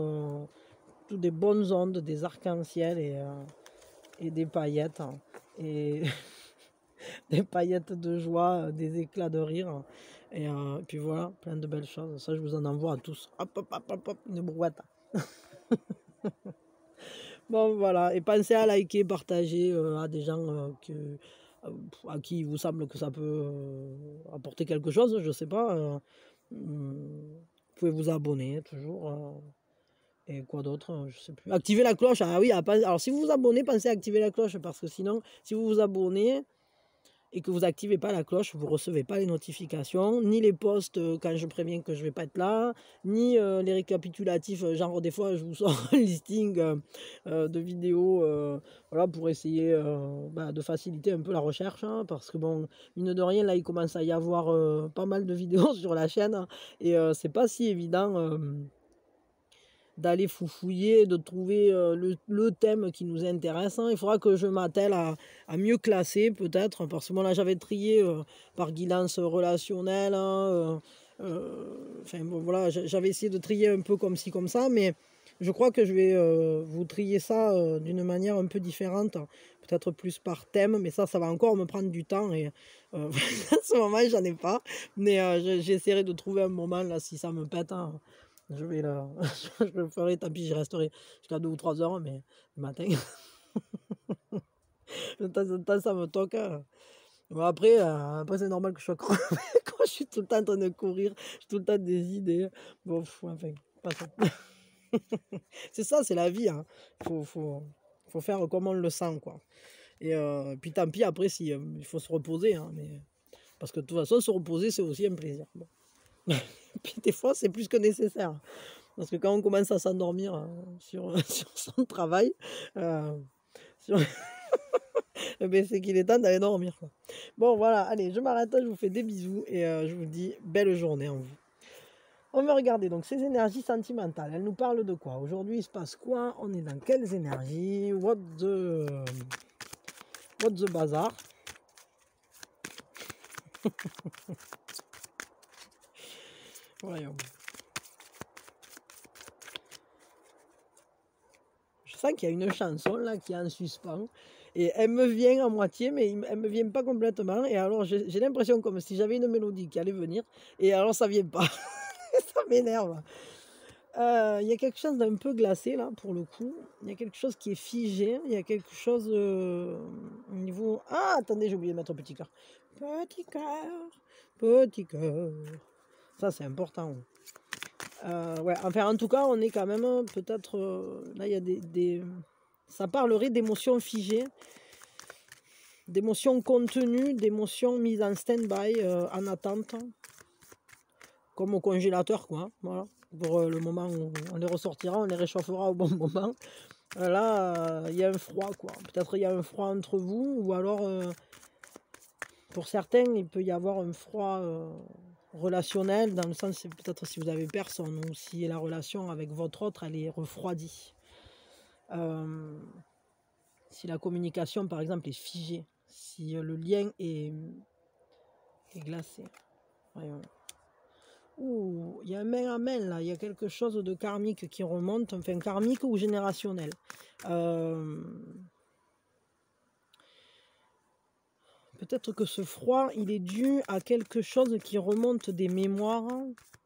des bonnes ondes, des arcs-en-ciel et des paillettes. Et des paillettes de joie, des éclats de rire. Et puis voilà, plein de belles choses. Ça, je vous en envoie à tous. Hop, hop, hop, hop, hop, une brouette. Bon, voilà. Et pensez à liker, partager à des gens à qui il vous semble que ça peut apporter quelque chose. Je sais pas. Vous pouvez vous abonner toujours. Et quoi d'autre, je sais plus. Activez la cloche. Ah oui, alors si vous vous abonnez, pensez à activer la cloche, parce que sinon, si vous vous abonnez et que vous n'activez pas la cloche, vous ne recevez pas les notifications, ni les posts quand je préviens que je ne vais pas être là, ni les récapitulatifs, genre des fois je vous sors un listing de vidéos voilà, pour essayer de faciliter un peu la recherche, hein, parce que bon, mine de rien, là il commence à y avoir pas mal de vidéos sur la chaîne, hein, et c'est pas si évident d'aller fouiller, de trouver le thème qui nous intéresse, hein. Il faudra que je m'attelle à mieux classer peut-être, parce que moi là j'avais trié par guidance relationnelle, hein, enfin bon voilà, j'avais essayé de trier un peu comme ci comme ça, mais je crois que je vais vous trier ça d'une manière un peu différente, peut-être plus par thème, mais ça va encore me prendre du temps, et à ce moment j'en ai pas, mais j'essaierai de trouver un moment là si ça me pète, hein. Je vais là, je le ferai, tant pis, j'y resterai jusqu'à 2 ou 3 heures, mais le matin, de temps en temps, ça me toque, hein. Bon, après c'est normal que je sois crevé quand je suis tout le temps en train de courir, j'ai tout le temps des idées. Bon, enfin, passons. C'est ça, c'est la vie, hein. Faut faire comme on le sent, quoi. Et puis tant pis, après, si il faut se reposer, hein, mais... parce que de toute façon, se reposer, c'est aussi un plaisir. Bon. Puis des fois, c'est plus que nécessaire. Parce que quand on commence à s'endormir sur son travail, sur... Eh ben, c'est qu'il est temps d'aller dormir, quoi. Bon, voilà, allez, je m'arrête là, je vous fais des bisous et je vous dis belle journée en vous. On va regarder donc ces énergies sentimentales. Elles nous parlent de quoi? Aujourd'hui, il se passe quoi? On est dans quelles énergies? What the bazar? Voyons. Je sens qu'il y a une chanson là qui est en suspens. Et elle me vient à moitié, mais elle me vient pas complètement. Et alors, j'ai l'impression comme si j'avais une mélodie qui allait venir. Et alors, ça vient pas. Ça m'énerve. Il y a quelque chose d'un peu glacé là, pour le coup. Il y a quelque chose qui est figé. Il y a quelque chose au niveau... Ah, attendez, j'ai oublié de mettre un petit cœur. Petit cœur, petit cœur. Ça, c'est important. Ouais, enfin, en tout cas, on est quand même peut-être... là, il y a des... Ça parlerait d'émotions figées, d'émotions contenues, d'émotions mises en stand-by, en attente, comme au congélateur, quoi. Voilà. Pour le moment où on les ressortira, on les réchauffera au bon moment. Là, il y a un froid, quoi. Peut-être il y a un froid entre vous, ou alors, pour certains, il peut y avoir un froid relationnel, dans le sens, c'est peut-être si vous avez personne, ou si la relation avec votre autre, elle est refroidie. Si la communication, par exemple, est figée, si le lien est glacé. Voyons. Ouh, il y a un main à main là, il y a quelque chose de karmique qui remonte, enfin karmique ou générationnel. Peut-être que ce froid, il est dû à quelque chose qui remonte des mémoires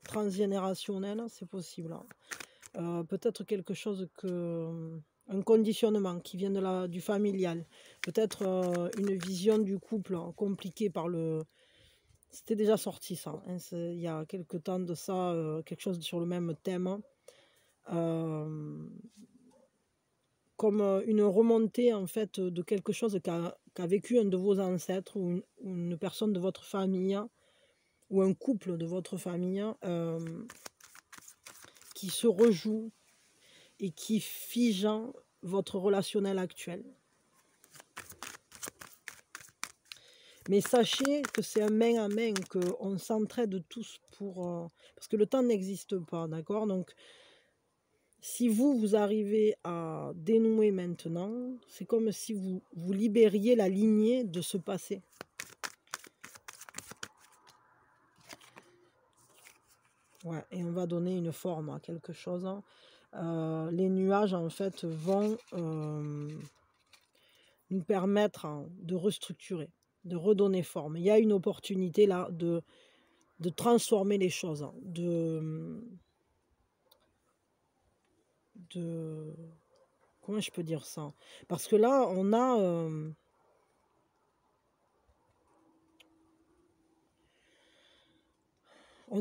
transgénérationnelles, c'est possible. Peut-être quelque chose que... un conditionnement qui vient du familial. Peut-être une vision du couple compliquée par le... C'était déjà sorti ça, hein, il y a quelque temps de ça, quelque chose sur le même thème. Comme une remontée en fait de quelque chose qu'a vécu un de vos ancêtres ou une personne de votre famille ou un couple de votre famille qui se rejoue et qui fige votre relationnel actuel. Mais sachez que c'est un main à main, qu'on s'entraide tous pour... parce que le temps n'existe pas, d'accord? Donc, si vous arrivez à dénouer maintenant, c'est comme si vous libériez la lignée de ce passé. Ouais, et on va donner une forme à quelque chose. Les nuages, en fait, vont nous permettre de restructurer, de redonner forme. Il y a une opportunité là de transformer les choses, comment je peux dire ça? Parce que là, on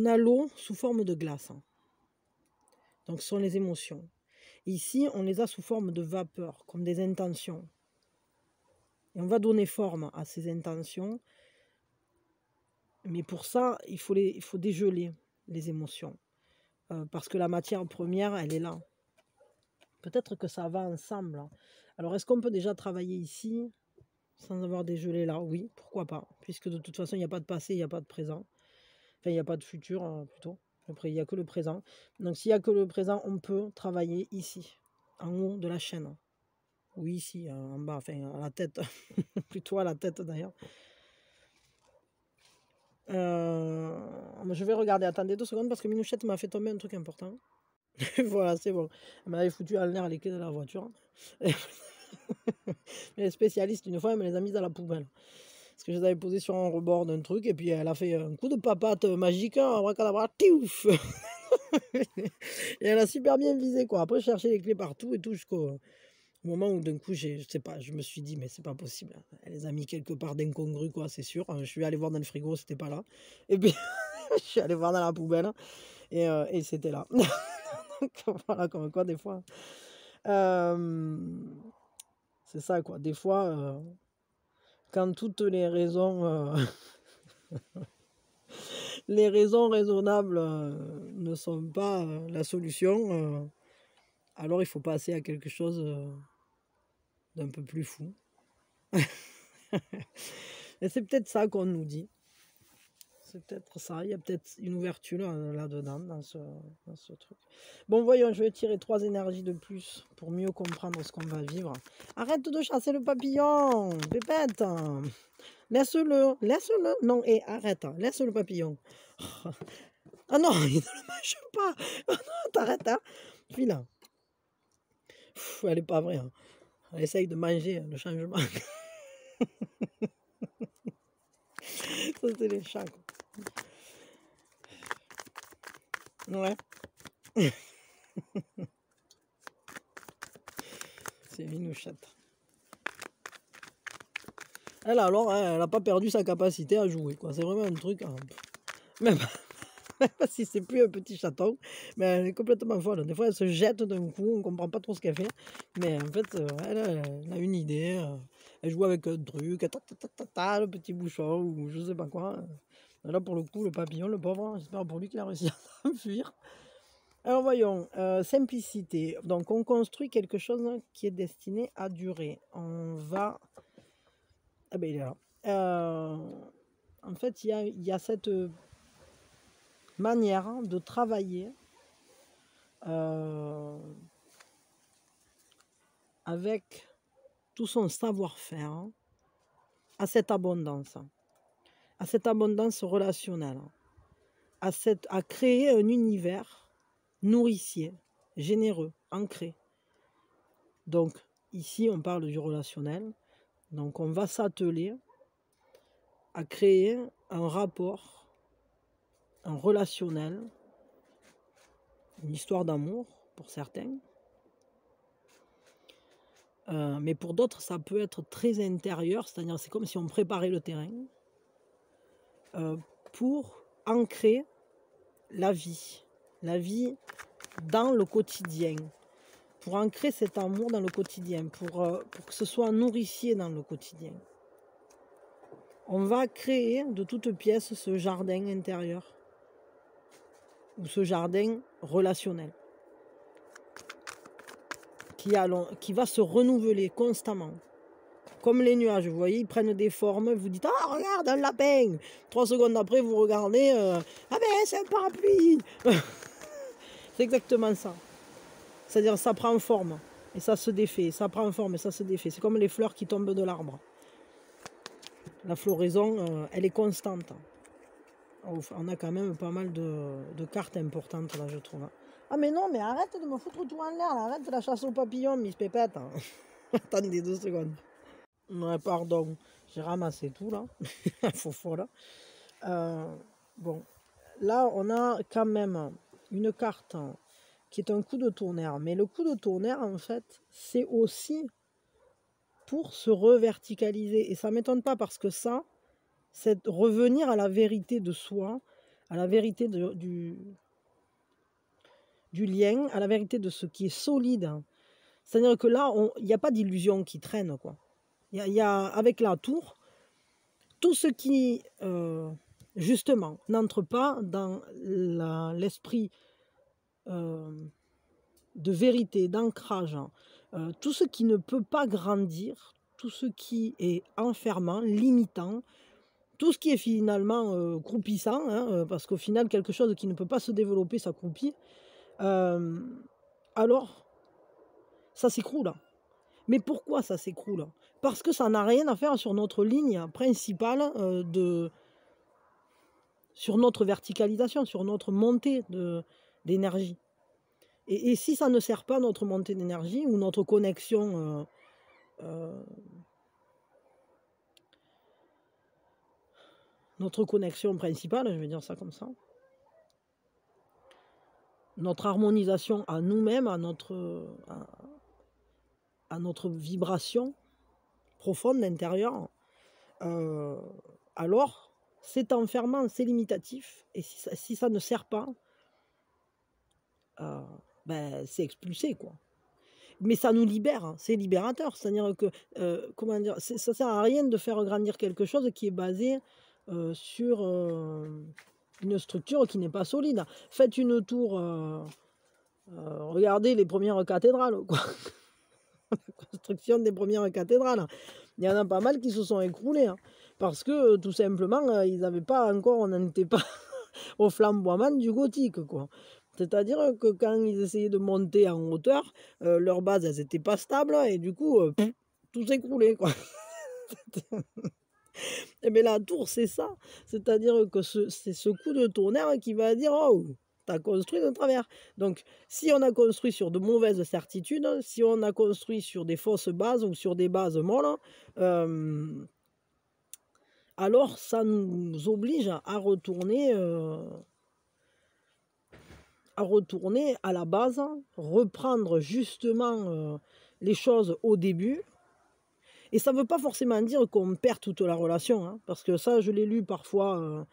a l'eau sous forme de glace. Donc, ce sont les émotions. Ici, on les a sous forme de vapeur, comme des intentions. Et on va donner forme à ces intentions. Mais pour ça, il faut dégeler les émotions. Parce que la matière première, elle est là. Peut-être que ça va ensemble. Alors, est-ce qu'on peut déjà travailler ici sans avoir dégelé là? Oui, pourquoi pas. Puisque de toute façon, il n'y a pas de passé, il n'y a pas de présent. Enfin, il n'y a pas de futur, plutôt. Après, il n'y a que le présent. Donc, s'il n'y a que le présent, on peut travailler ici, en haut de la chaîne. Ou ici, en bas, enfin, à la tête. Plutôt à la tête, d'ailleurs. Je vais regarder. Attendez 2 secondes parce que Minouchette m'a fait tomber un truc important. Voilà, c'est bon. Elle m'avait foutu en l'air les clés de la voiture. Les spécialistes, une fois, elle me les a mises à la poubelle. Parce que je les avais posées sur un rebord d'un truc, et puis elle a fait un coup de papate magique, abracadabra, tiouf. Et elle a super bien visé, quoi. Après, je cherchais les clés partout et tout, jusqu'au moment où d'un coup, je sais pas, je me suis dit, mais c'est pas possible. Elle les a mis quelque part d'incongru, quoi, c'est sûr. Je suis allé voir dans le frigo, c'était pas là. Et puis, je suis allé voir dans la poubelle, et c'était là. Donc, voilà, comme quoi, des fois... c'est ça, quoi. Des fois, quand toutes les raisons, les raisons raisonnables ne sont pas la solution, alors il faut passer à quelque chose d'un peu plus fou. Et c'est peut-être ça qu'on nous dit. C'est peut-être ça. Il y a peut-être une ouverture là-dedans, dans ce truc. Bon, voyons, je vais tirer 3 énergies de plus pour mieux comprendre ce qu'on va vivre. Arrête de chasser le papillon, Pépette. Laisse-le, laisse-le. Non, et arrête, laisse le papillon. Ah non, il ne le mange pas. Ah non, t'arrêtes, hein. Puis là. Elle est pas vraie. Hein. Elle essaye de manger le changement. Ça, c'est les chats, quoi. Ouais. C'est Minouchette. Elle, alors, hein, elle n'a pas perdu sa capacité à jouer, quoi. C'est vraiment un truc... Hein. Même si c'est plus un petit chaton, mais elle est complètement folle. Des fois, elle se jette d'un coup, on comprend pas trop ce qu'elle fait. Mais en fait, elle a une idée. Elle joue avec un truc, le petit bouchon, ou je sais pas quoi. Là, pour le coup, le papillon, le pauvre, j'espère pour lui qu'il a réussi à s'enfuir. Alors, voyons, simplicité. Donc, on construit quelque chose qui est destiné à durer. On va... Ah ben, il est là. En fait, il y a cette... manière de travailler avec tout son savoir-faire à cette abondance relationnelle, à créer un univers nourricier, généreux, ancré. Donc ici on parle du relationnel, donc on va s'atteler à créer un rapport, un relationnel, une histoire d'amour pour certains, mais pour d'autres, ça peut être très intérieur, c'est-à-dire c'est comme si on préparait le terrain pour ancrer la vie dans le quotidien, pour ancrer cet amour dans le quotidien, pour que ce soit nourricier dans le quotidien. On va créer de toutes pièces ce jardin intérieur, ou ce jardin relationnel, qui va se renouveler constamment. Comme les nuages, vous voyez, ils prennent des formes, vous dites « Ah, regarde, un lapin !» 3 secondes après, vous regardez « Ah ben, c'est un parapluie !» C'est exactement ça. C'est-à-dire, ça prend forme, et ça se défait, ça prend forme, et ça se défait. C'est comme les fleurs qui tombent de l'arbre. La floraison, elle est constante. On a quand même pas mal de cartes importantes, là, je trouve. Ah mais non, mais arrête de me foutre tout en l'air, arrête de la chasse aux papillons, Miss Pépette. Attendez 2 secondes. Ouais, pardon, j'ai ramassé tout là, faux là. Bon, là on a quand même une carte qui est un coup de tonnerre, mais le coup de tonnerre en fait c'est aussi pour se reverticaliser, et ça m'étonne pas parce que ça, c'est revenir à la vérité de soi, à la vérité du lien, à la vérité de ce qui est solide. C'est-à-dire que là, il n'y a pas d'illusion qui traîne, quoi. Il y a, avec la tour, tout ce qui, justement, n'entre pas dans l'esprit de vérité, d'ancrage, tout ce qui ne peut pas grandir, tout ce qui est enfermant, limitant, tout ce qui est finalement croupissant, hein, parce qu'au final, quelque chose qui ne peut pas se développer, ça croupit, alors, ça s'écroule. Mais pourquoi ça s'écroule? Parce que ça n'a rien à faire sur notre ligne principale, sur notre verticalisation, sur notre montée d'énergie. Et si ça ne sert pas notre montée d'énergie ou notre connexion, principale, je vais dire ça comme ça, notre harmonisation à nous-mêmes, à notre vibration profonde intérieure, alors c'est enfermant, c'est limitatif, et si ça ne sert pas, ben, c'est expulsé, quoi. Mais ça nous libère, hein, c'est libérateur, c'est-à-dire que, comment dire, ça sert à rien de faire grandir quelque chose qui est basé sur une structure qui n'est pas solide. Faites une tour, regardez les premières cathédrales, quoi. La construction des premières cathédrales. Il y en a pas mal qui se sont écroulés, hein, parce que tout simplement, ils n'avaient pas encore, on n'en était pas au flamboiement du gothique, quoi. C'est-à-dire que quand ils essayaient de monter en hauteur, leurs bases, elles n'étaient pas stables, et du coup, tout s'écroulait, quoi. Et bien la tour, c'est ça. C'est-à-dire que c'est ce coup de tonnerre qui va dire, oh, t'as construit de travers. Donc, si on a construit sur de mauvaises certitudes, si on a construit sur des fausses bases ou sur des bases molles, alors ça nous oblige à retourner à la base, reprendre justement les choses au début. Et ça ne veut pas forcément dire qu'on perd toute la relation, hein, parce que ça, je l'ai lu parfois,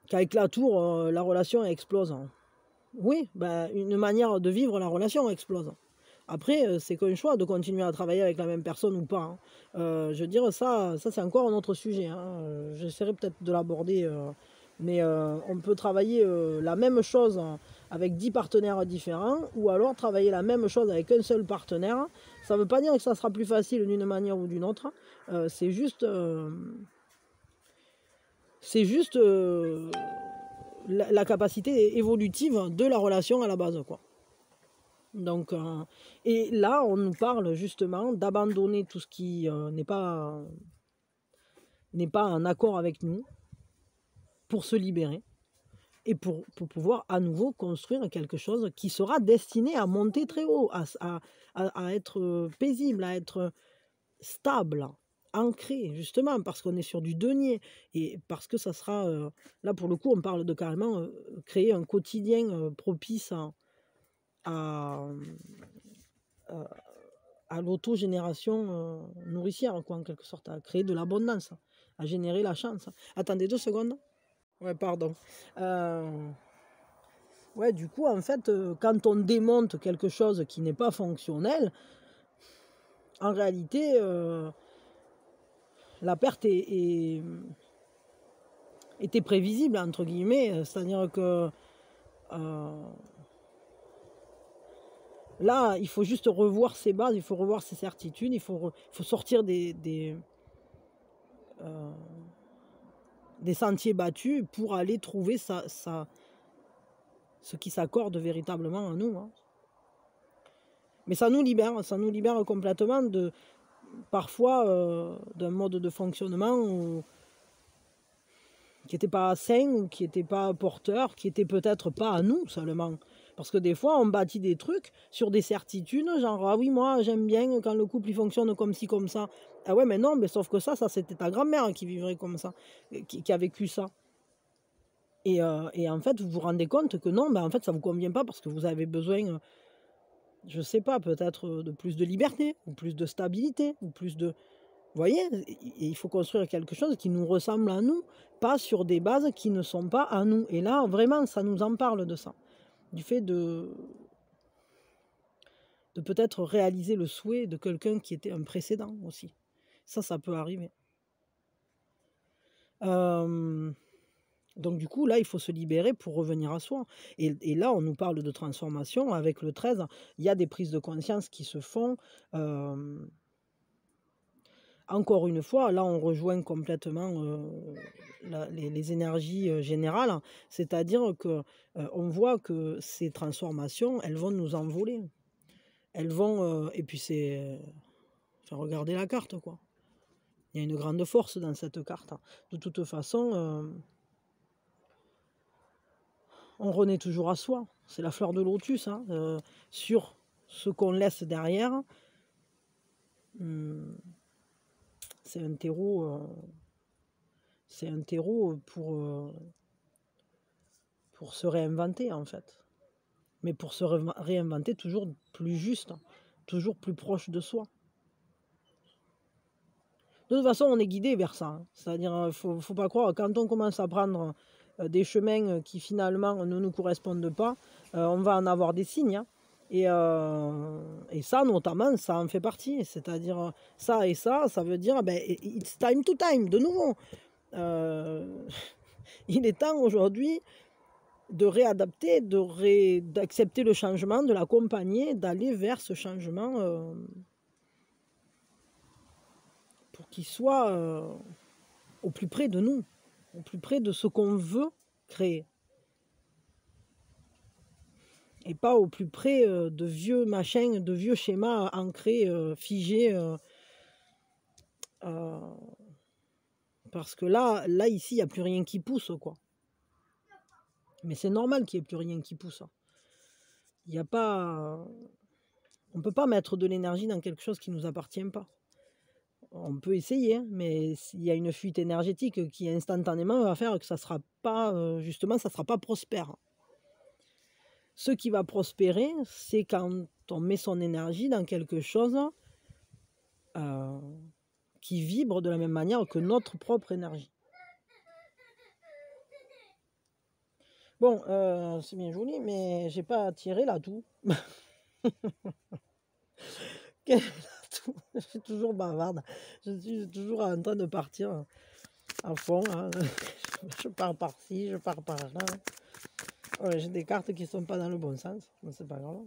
qu'avec la tour, la relation explose. Oui, ben, une manière de vivre la relation explose. Après, c'est qu'un choix de continuer à travailler avec la même personne ou pas, hein. Je veux dire, ça c'est encore un autre sujet, hein. J'essaierai peut-être de l'aborder, mais on peut travailler la même chose avec 10 partenaires différents, ou alors travailler la même chose avec un seul partenaire. Ça ne veut pas dire que ça sera plus facile d'une manière ou d'une autre. C'est juste la capacité évolutive de la relation à la base, quoi. Donc, et là, on nous parle justement d'abandonner tout ce qui n'est pas en accord avec nous pour se libérer et pour pouvoir à nouveau construire quelque chose qui sera destiné à monter très haut, à être paisible, à être stable, ancré, justement, parce qu'on est sur du denier et parce que ça sera, là pour le coup, on parle de carrément créer un quotidien propice à l'autogénération nourricière, quoi, en quelque sorte, à créer de l'abondance, à générer la chance. Attendez 2 secondes. Ouais, pardon. Ouais, du coup, en fait, quand on démonte quelque chose qui n'est pas fonctionnel, en réalité, la perte était prévisible, entre guillemets. C'est-à-dire que là, il faut juste revoir ses bases, il faut revoir ses certitudes, il faut sortir des sentiers battus pour aller trouver ce qui s'accorde véritablement à nous, hein. Mais ça nous libère complètement parfois d'un mode de fonctionnement qui n'était pas sain, ou qui n'était pas porteur, qui n'était peut-être pas à nous seulement. Parce que des fois, on bâtit des trucs sur des certitudes, genre, ah oui, moi, j'aime bien quand le couple il fonctionne comme ci, comme ça. Ah ouais, mais non, mais sauf que ça c'était ta grand-mère qui vivrait comme ça, qui a vécu ça. Et en fait, vous vous rendez compte que non, en fait, ça ne vous convient pas parce que vous avez besoin, je ne sais pas, peut-être de plus de liberté, ou plus de stabilité, ou plus de... Vous voyez, il faut construire quelque chose qui nous ressemble à nous, pas sur des bases qui ne sont pas à nous. Et là, vraiment, ça nous en parle de ça. Du fait de peut-être réaliser le souhait de quelqu'un qui était un précédent aussi. Ça peut arriver. Donc du coup, là, il faut se libérer pour revenir à soi. Et là, on nous parle de transformation. Avec le 13, il y a des prises de conscience qui se font. Encore une fois, là, on rejoint complètement les énergies générales. C'est-à-dire qu'on voit que ces transformations, elles vont nous envoler. Elles vont... et puis c'est... Enfin, regardez la carte, quoi. Il y a une grande force dans cette carte. De toute façon... on renaît toujours à soi. C'est la fleur de lotus, hein, sur ce qu'on laisse derrière. C'est un terreau pour se réinventer, en fait. Mais pour se réinventer toujours plus juste, toujours plus proche de soi. De toute façon, on est guidé vers ça, hein. C'est-à-dire, il ne faut pas croire, quand on commence à prendre des chemins qui finalement ne nous correspondent pas, on va en avoir des signes, hein. Et ça, notamment, ça en fait partie. C'est-à-dire, ça et ça veut dire, it's time to time, de nouveau. Il est temps aujourd'hui de réadapter, d'accepter le changement, de l'accompagner, d'aller vers ce changement qui soit au plus près de nous, au plus près de ce qu'on veut créer. Et pas au plus près de vieux machins, de vieux schémas ancrés, figés. Parce que là ici, il n'y a plus rien qui pousse, quoi. Mais c'est normal qu'il n'y ait plus rien qui pousse. Il n'y a pas... On ne peut pas mettre de l'énergie dans quelque chose qui ne nous appartient pas. On peut essayer, hein, mais il y a une fuite énergétique qui instantanément va faire que ça sera pas, justement, ça ne sera pas prospère. Ce qui va prospérer, c'est quand on met son énergie dans quelque chose qui vibre de la même manière que notre propre énergie. Bon, c'est bien joli, mais j'ai pas tiré l'atout. Quel est l'atout? Je suis toujours bavarde. Je suis toujours en train de partir à fond. Hein. Je pars par-ci, je pars par-là. Ouais, j'ai des cartes qui sont pas dans le bon sens, mais c'est pas grave.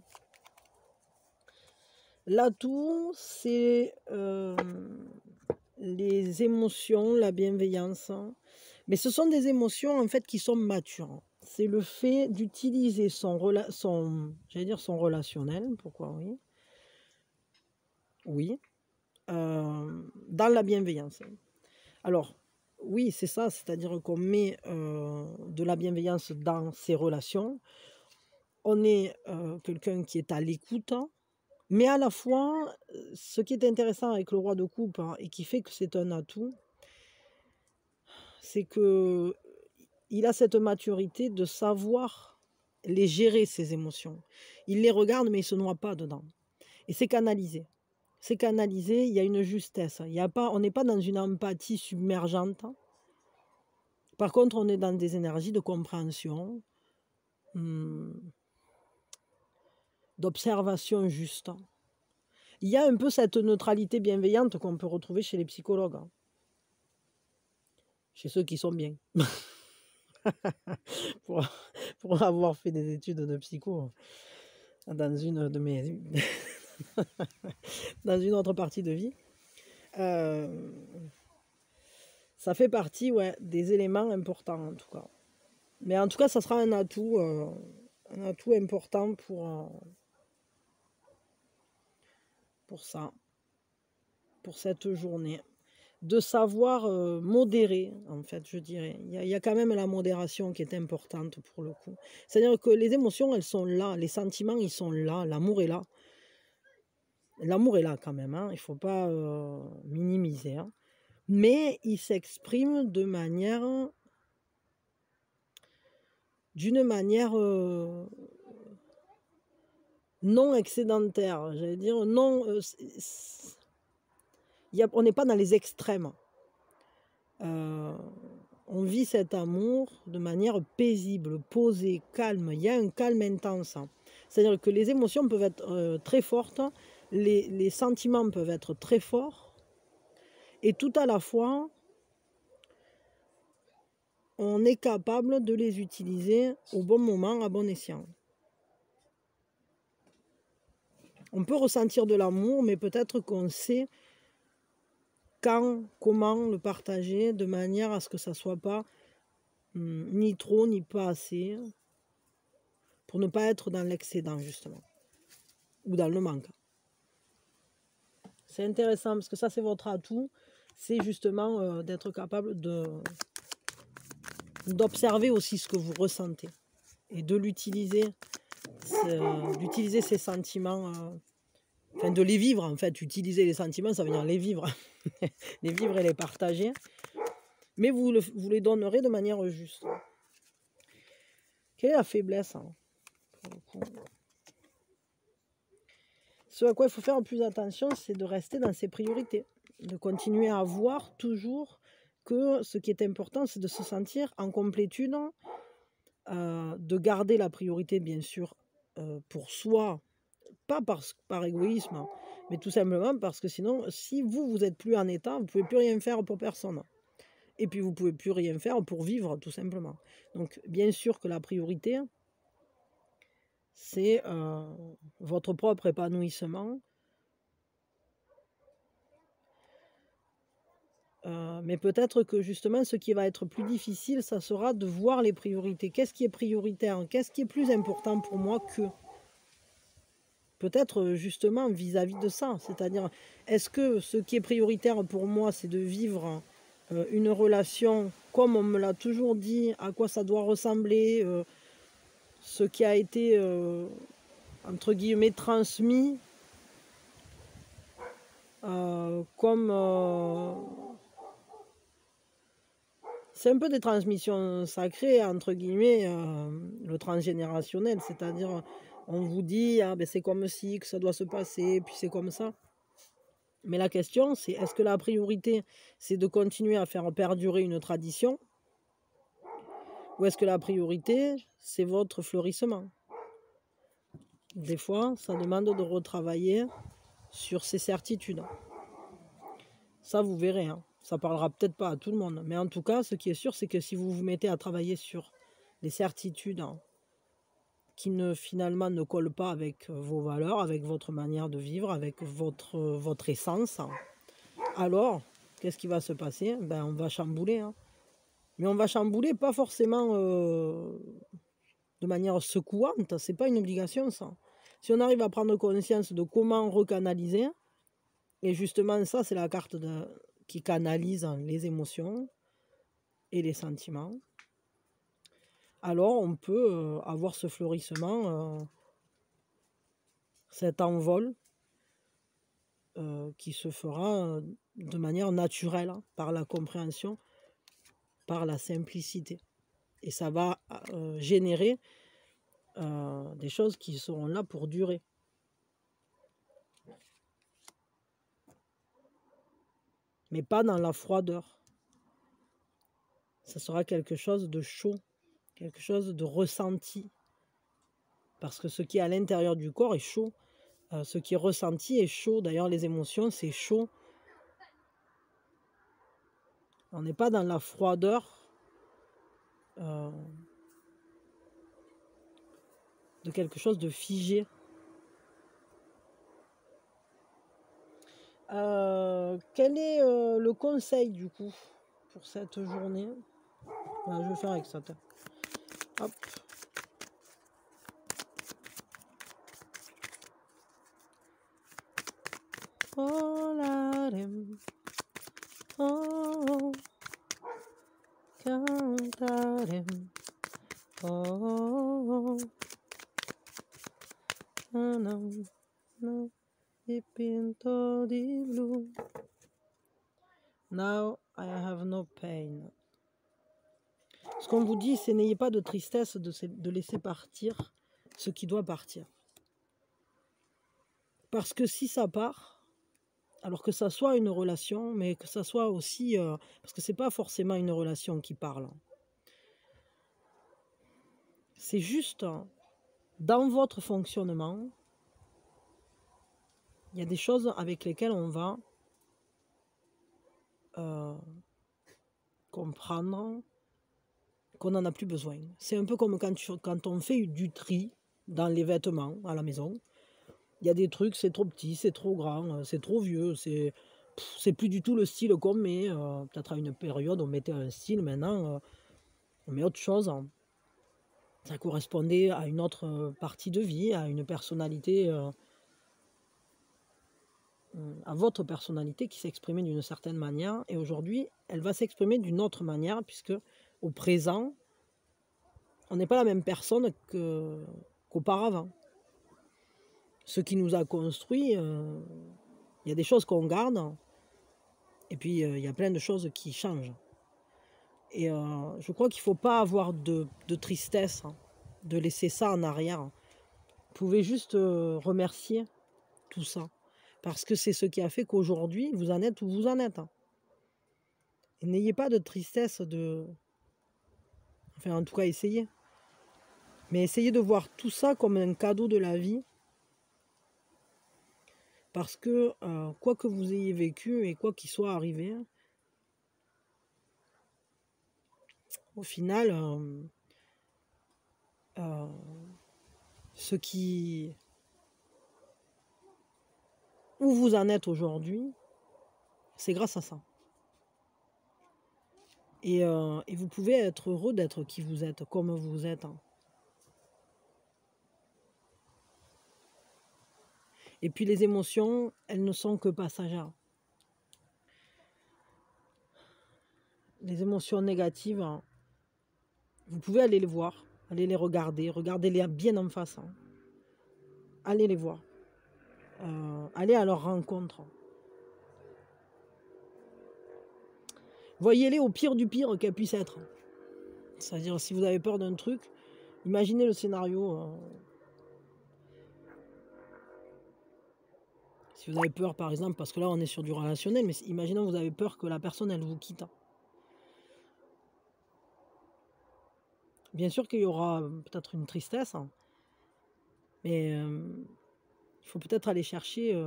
L'atout, c'est les émotions, la bienveillance. Mais ce sont des émotions en fait qui sont matures. C'est le fait d'utiliser son relationnel, pourquoi oui. Oui. Dans la bienveillance. Alors, oui, c'est ça, c'est-à-dire qu'on met de la bienveillance dans ses relations. On est quelqu'un qui est à l'écoute, mais à la fois, ce qui est intéressant avec le roi de coupe et qui fait que c'est un atout, c'est que il a cette maturité de savoir les gérer, ses émotions. Il les regarde, mais il ne se noie pas dedans. Et c'est canalisé. C'est canalisé, il y a une justesse. On n'est pas dans une empathie submergente. Par contre, on est dans des énergies de compréhension, d'observation juste. Il y a un peu cette neutralité bienveillante qu'on peut retrouver chez les psychologues. Chez ceux qui sont bien. pour avoir fait des études de psycho dans une de mes dans une autre partie de vie, ça fait partie des éléments importants en tout cas. Mais en tout cas, ça sera un atout important pour ça, pour cette journée. De savoir modérer, en fait, je dirais. Il y a quand même la modération qui est importante pour le coup. C'est-à-dire que les émotions, elles sont là, les sentiments, ils sont là, l'amour est là. L'amour est là quand même, hein, il ne faut pas minimiser. Hein. Mais il s'exprime d'une manière non excédentaire, j'allais dire, non... on n'est pas dans les extrêmes. On vit cet amour de manière paisible, posée, calme. Il y a un calme intense. C'est-à-dire que les émotions peuvent être très fortes, les sentiments peuvent être très forts, et tout à la fois, on est capable de les utiliser au bon moment, à bon escient. On peut ressentir de l'amour, mais peut-être qu'on sait quand, comment le partager de manière à ce que ça ne soit pas ni trop, ni pas assez, pour ne pas être dans l'excédent, justement, ou dans le manque. C'est intéressant, parce que ça, c'est votre atout, c'est justement d'être capable d'observer aussi ce que vous ressentez, et de l'utiliser, d'utiliser ces sentiments, enfin de les vivre, en fait. Utiliser les sentiments, ça veut dire les vivre, les vivre et les partager, mais vous les donnerez de manière juste. Quelle est la faiblesse Ce à quoi il faut faire plus attention, c'est de rester dans ses priorités, de continuer à voir toujours que ce qui est important, c'est de se sentir en complétude, de garder la priorité, bien sûr, pour soi, pas par égoïsme, mais tout simplement parce que sinon, si vous n'êtes plus en état, vous ne pouvez plus rien faire pour personne. Et puis, vous ne pouvez plus rien faire pour vivre, tout simplement. Donc, bien sûr que la priorité, c'est votre propre épanouissement. Mais peut-être que justement, ce qui va être plus difficile, ça sera de voir les priorités. Qu'est-ce qui est prioritaire? Qu'est-ce qui est plus important pour moi que? Peut-être justement vis-à-vis de ça. C'est-à-dire, est-ce que ce qui est prioritaire pour moi, c'est de vivre une relation comme on me l'a toujours dit, à quoi ça doit ressembler, ce qui a été, entre guillemets, transmis comme... c'est un peu des transmissions sacrées, entre guillemets, le transgénérationnel, c'est-à-dire on vous dit, ah ben c'est comme ci que ça doit se passer, puis c'est comme ça. Mais la question, c'est est-ce que la priorité, c'est de continuer à faire perdurer une tradition, ou est-ce que la priorité, c'est votre fleurissement? Des fois, ça demande de retravailler sur ces certitudes. Ça, vous verrez, hein. Ça parlera peut-être pas à tout le monde, mais en tout cas, ce qui est sûr, c'est que si vous vous mettez à travailler sur les certitudes qui finalement ne collent pas avec vos valeurs, avec votre manière de vivre, avec votre essence, alors, qu'est-ce qui va se passer? Ben, on va chambouler, hein. Mais on va chambouler pas forcément de manière secouante, c'est pas une obligation ça. Si on arrive à prendre conscience de comment recanaliser, et justement ça c'est la carte qui canalise les émotions et les sentiments, alors on peut avoir ce fleurissement, cet envol qui se fera de manière naturelle, hein, par la compréhension, par la simplicité. Et ça va générer des choses qui seront là pour durer. Mais pas dans la froideur. Ça sera quelque chose de chaud, quelque chose de ressenti. Parce que ce qui est à l'intérieur du corps est chaud. Ce qui est ressenti est chaud. D'ailleurs, les émotions, c'est chaud. On n'est pas dans la froideur de quelque chose de figé. Quel est le conseil du coup pour cette journée? Je vais faire avec ça. Hop. Volarem, oh, cantarem, oh, no, e pinto di blu. Now I have no pain. Ce qu'on vous dit, c'est n'ayez pas de tristesse de laisser partir ce qui doit partir. Parce que si ça part, alors que ça soit une relation, mais que ça soit aussi... parce que c'est pas forcément une relation qui parle. C'est juste, dans votre fonctionnement, il y a des choses avec lesquelles on va comprendre qu'on n'en a plus besoin. C'est un peu comme quand on fait du tri dans les vêtements à la maison. Il y a des trucs, c'est trop petit, c'est trop grand, c'est trop vieux, c'est plus du tout le style qu'on met. Peut-être à une période, on mettait un style, maintenant, on met autre chose. Ça correspondait à une autre partie de vie, à une personnalité, à votre personnalité qui s'exprimait d'une certaine manière. Et aujourd'hui, elle va s'exprimer d'une autre manière, puisque au présent, on n'est pas la même personne qu'auparavant. Ce qui nous a construit, il y a des choses qu'on garde, et puis il y a plein de choses qui changent. Et je crois qu'il ne faut pas avoir de tristesse, hein, de laisser ça en arrière. Vous pouvez juste remercier tout ça, parce que c'est ce qui a fait qu'aujourd'hui, vous en êtes où vous en êtes. Et n'ayez pas de tristesse Enfin, en tout cas, essayez. Mais essayez de voir tout ça comme un cadeau de la vie. Parce que, quoi que vous ayez vécu et quoi qu'il soit arrivé, au final, où vous en êtes aujourd'hui, c'est grâce à ça. Et vous pouvez être heureux d'être qui vous êtes, comme vous êtes. Et puis les émotions, elles ne sont que passagères. Les émotions négatives, vous pouvez aller les voir, aller les regarder, regardez-les bien en face. Allez les voir. Allez à leur rencontre. Voyez-les au pire du pire qu'elles puissent être. C'est-à-dire, si vous avez peur d'un truc, imaginez le scénario. Si vous avez peur, par exemple, parce que là, on est sur du relationnel, mais imaginons que vous avez peur que la personne, elle vous quitte. Bien sûr qu'il y aura peut-être une tristesse, mais il faut peut-être aller chercher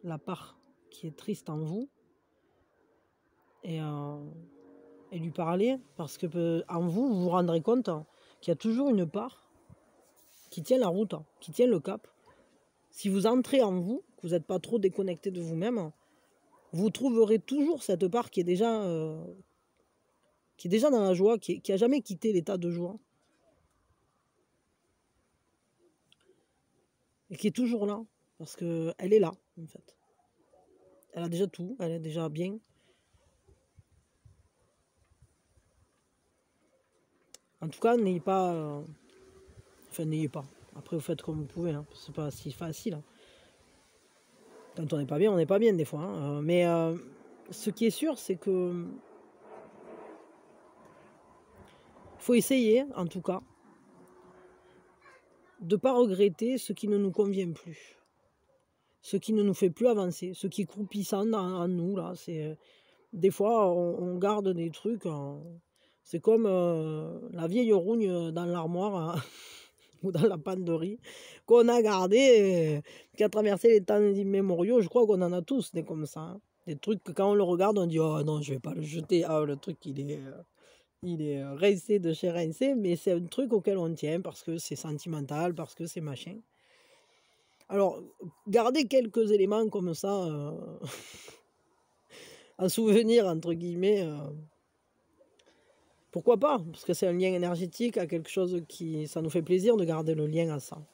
la part qui est triste en vous et lui parler, parce que en vous, vous vous rendrez compte qu'il y a toujours une part qui tient la route, qui tient le cap. Si vous entrez en vous, que vous n'êtes pas trop déconnecté de vous-même, vous trouverez toujours cette part qui est déjà dans la joie, qui n'a jamais quitté l'état de joie. Et qui est toujours là, parce qu'elle est là, en fait. Elle a déjà tout, elle est déjà bien. En tout cas, n'ayez pas... Enfin, n'ayez pas. Après, vous faites comme vous pouvez, hein. C'est pas si facile. Hein. Quand on n'est pas bien, on n'est pas bien des fois. Hein. Mais ce qui est sûr, c'est que... Il faut essayer, en tout cas, de ne pas regretter ce qui ne nous convient plus. Ce qui ne nous fait plus avancer. Ce qui est croupissant en nous, là. C'est... Des fois, on garde des trucs... C'est comme la vieille rougne dans l'armoire ou dans la panderie qu'on a gardé, qui a traversé les temps immémoriaux. Je crois qu'on en a tous des comme ça. Hein. Des trucs que quand on le regarde, on dit « Oh non, je vais pas le jeter. Ah, le truc, il est rincé de chez rincé. » Mais c'est un truc auquel on tient parce que c'est sentimental, parce que c'est machin. Alors, garder quelques éléments comme ça, en souvenir, entre guillemets... Pourquoi pas? Parce que c'est un lien énergétique à quelque chose qui... Ça nous fait plaisir de garder le lien à ça.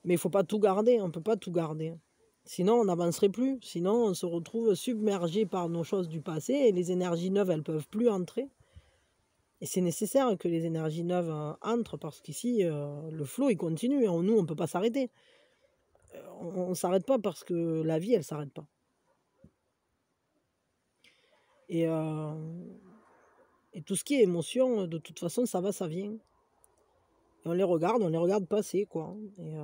Mais il ne faut pas tout garder, on ne peut pas tout garder. Sinon, on n'avancerait plus. Sinon, on se retrouve submergé par nos choses du passé et les énergies neuves, elles ne peuvent plus entrer. Et c'est nécessaire que les énergies neuves entrent parce qu'ici, le flot, il continue. Nous, on ne peut pas s'arrêter. On ne s'arrête pas parce que la vie, elle ne s'arrête pas. Et tout ce qui est émotion, de toute façon, ça va, ça vient. Et on les regarde passer, quoi. Et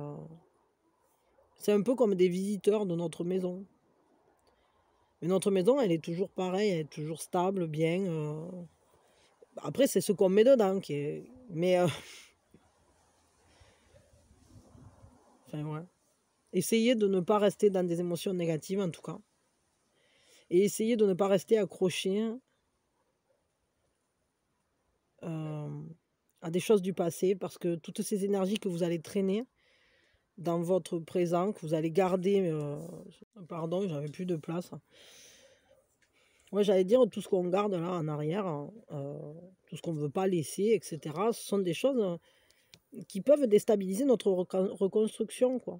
c'est un peu comme des visiteurs de notre maison. Mais notre maison, elle est toujours pareille, elle est toujours stable, bien. Après, c'est ce qu'on met dedans qui est... Mais... Enfin, ouais. Essayez de ne pas rester dans des émotions négatives, en tout cas. Et essayez de ne pas rester accroché à des choses du passé, parce que toutes ces énergies que vous allez traîner dans votre présent, que vous allez garder... Pardon, j'avais plus de place. Ouais, j'allais dire tout ce qu'on garde là en arrière, tout ce qu'on ne veut pas laisser, etc. Ce sont des choses qui peuvent déstabiliser notre reconstruction, quoi.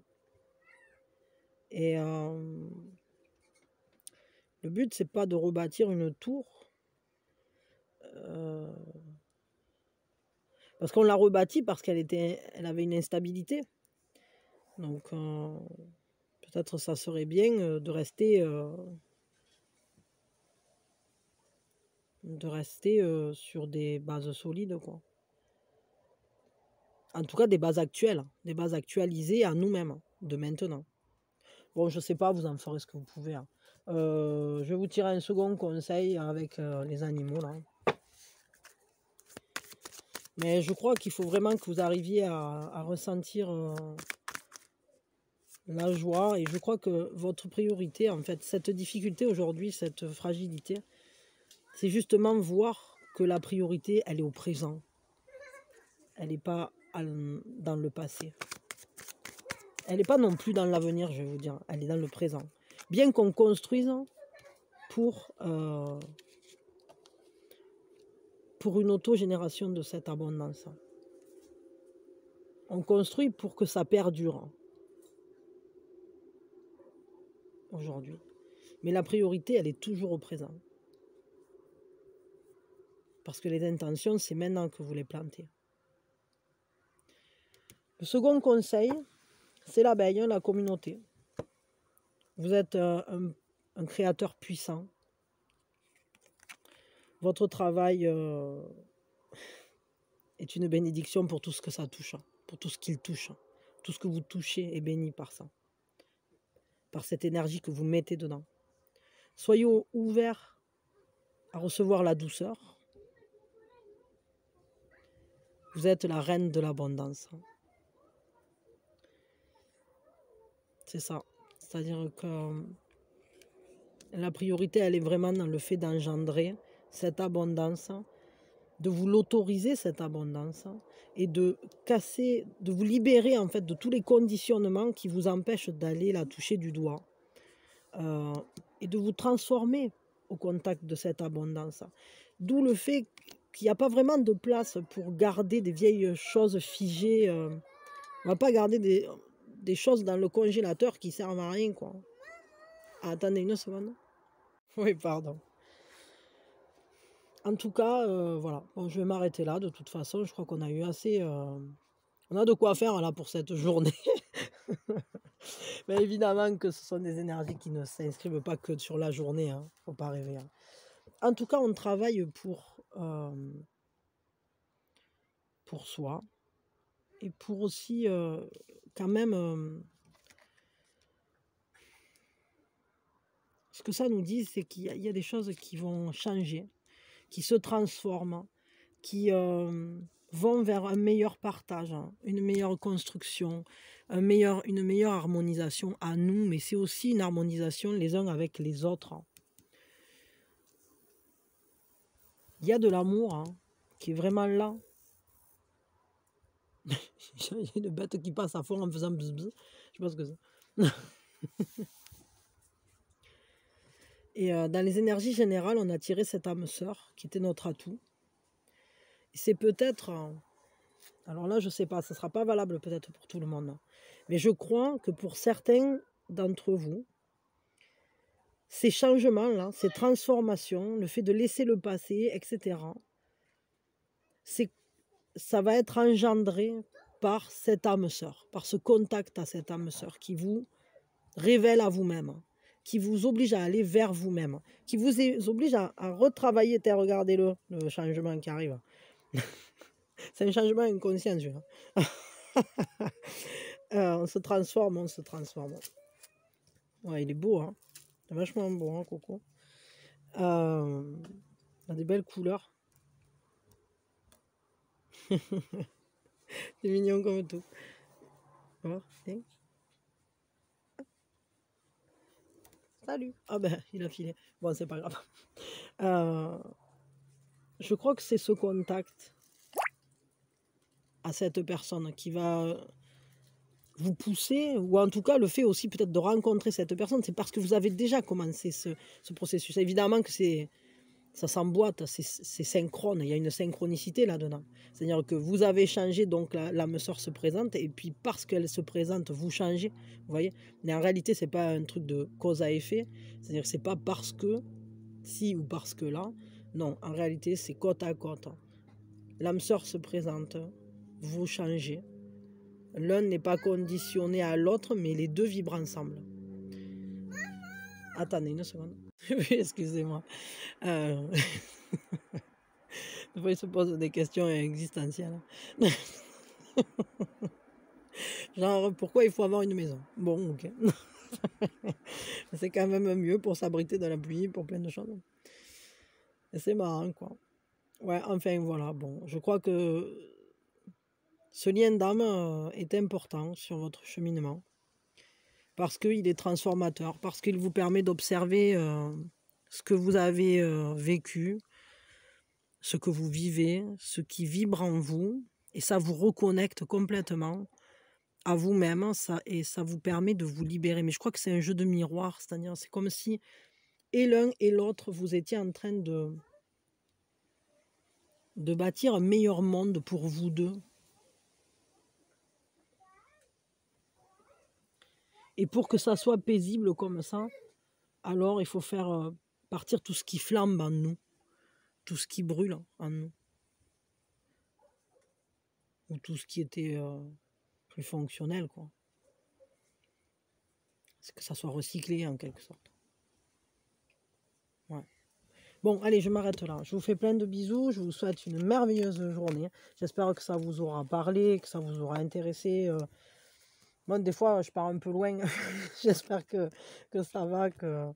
Et le but, c'est pas de rebâtir une tour. Parce qu'on l'a rebâtie parce qu'elle avait une instabilité. Donc, peut-être ça serait bien de rester sur des bases solides, quoi. En tout cas, des bases actuelles, des bases actualisées à nous-mêmes, de maintenant. Bon, je sais pas, vous en ferez ce que vous pouvez. Hein. Je vais vous tirer un second conseil avec les animaux, là. Mais je crois qu'il faut vraiment que vous arriviez à ressentir la joie. Et je crois que votre priorité, en fait, cette difficulté aujourd'hui, cette fragilité, c'est justement voir que la priorité, elle est au présent. Elle n'est pas dans le passé. Elle n'est pas non plus dans l'avenir, je vais vous dire. Elle est dans le présent. Bien qu'on construise pour pour une autogénération de cette abondance. On construit pour que ça perdure aujourd'hui. Mais la priorité, elle est toujours au présent. Parce que les intentions, c'est maintenant que vous les plantez. Le second conseil, c'est l'abeille, la communauté. Vous êtes un créateur puissant. Votre travail est une bénédiction pour tout ce que ça touche, pour tout ce qu'il touche. Tout ce que vous touchez est béni par ça, par cette énergie que vous mettez dedans. Soyez ouverts à recevoir la douceur. Vous êtes la reine de l'abondance. C'est ça. C'est-à-dire que la priorité, elle est vraiment dans le fait d'engendrer cette abondance, de vous l'autoriser, cette abondance, et de casser, de vous libérer en fait de tous les conditionnements qui vous empêchent d'aller la toucher du doigt, et de vous transformer au contact de cette abondance. D'où le fait qu'il n'y a pas vraiment de place pour garder des vieilles choses figées. On ne va pas garder des choses dans le congélateur qui ne servent à rien, quoi. Ah, attendez une seconde. Oui, pardon. En tout cas, voilà. Bon, je vais m'arrêter là. De toute façon, je crois qu'on a eu assez... on a de quoi faire là pour cette journée. Mais évidemment que ce sont des énergies qui ne s'inscrivent pas que sur la journée. Il ne faut pas rêver. En tout cas, on travaille pour soi. Et pour aussi, quand même... ce que ça nous dit, c'est qu'il y a des choses qui vont changer, qui se transforment, qui vont vers un meilleur partage, une meilleure construction, une meilleure harmonisation à nous, mais c'est aussi une harmonisation les uns avec les autres. Il y a de l'amour qui est vraiment là. Il y a une bête qui passe à fond en faisant bzz bzz. Je sais pas ce que c'est. Et dans les énergies générales, on a tiré cette âme sœur qui était notre atout. Et c'est peut-être, alors là je ne sais pas, ce ne sera pas valable peut-être pour tout le monde, mais je crois que pour certains d'entre vous, ces changements-là, ces transformations, le fait de laisser le passé, etc., ça va être engendré par cette âme sœur, par ce contact à cette âme sœur qui vous révèle à vous-même, qui vous oblige à aller vers vous-même, qui vous oblige à retravailler, regardez-le, le changement qui arrive. C'est un changement inconscient, je vois. On se transforme, on se transforme. Ouais, il est beau, hein. Il est vachement beau, hein, Coco. Il a des belles couleurs. C'est mignon comme tout. Oh, hein. Salut. Ah ben, il a filé. Bon, c'est pas grave. Je crois que c'est ce contact à cette personne qui va vous pousser, ou en tout cas le fait aussi peut-être de rencontrer cette personne, c'est parce que vous avez déjà commencé ce processus. Évidemment que ça s'emboîte, c'est synchrone, il y a une synchronicité là-dedans. C'est-à-dire que vous avez changé, donc l'âme sœur se présente, et puis parce qu'elle se présente, vous changez, vous voyez. Mais en réalité, c'est pas un truc de cause à effet, c'est-à-dire que c'est pas parce que si ou parce que là, non, en réalité, c'est côte à côte. L'âme sœur se présente, vous changez. L'un n'est pas conditionné à l'autre, mais les deux vibrent ensemble. Attendez une seconde. Oui, excusez-moi. Des fois, il se pose des questions existentielles. Genre, pourquoi il faut avoir une maison? Bon, ok. C'est quand même mieux pour s'abriter de la pluie, pour plein de choses. Et c'est marrant, quoi. Ouais, enfin, voilà. Bon, je crois que ce lien d'âme est important sur votre cheminement. Parce qu'il est transformateur, parce qu'il vous permet d'observer ce que vous avez vécu, ce que vous vivez, ce qui vibre en vous, et ça vous reconnecte complètement à vous-même, et ça vous permet de vous libérer. Mais je crois que c'est un jeu de miroir, c'est-à-dire c'est comme si et l'un et l'autre, vous étiez en train de de bâtir un meilleur monde pour vous deux. Et pour que ça soit paisible comme ça, alors il faut faire partir tout ce qui flambe en nous, tout ce qui brûle en nous, ou tout ce qui était plus fonctionnel, quoi. C'est que ça soit recyclé en quelque sorte. Ouais. Bon, allez, je m'arrête là. Je vous fais plein de bisous. Je vous souhaite une merveilleuse journée. J'espère que ça vous aura parlé, que ça vous aura intéressé. Moi, des fois, je pars un peu loin. J'espère que ça va, que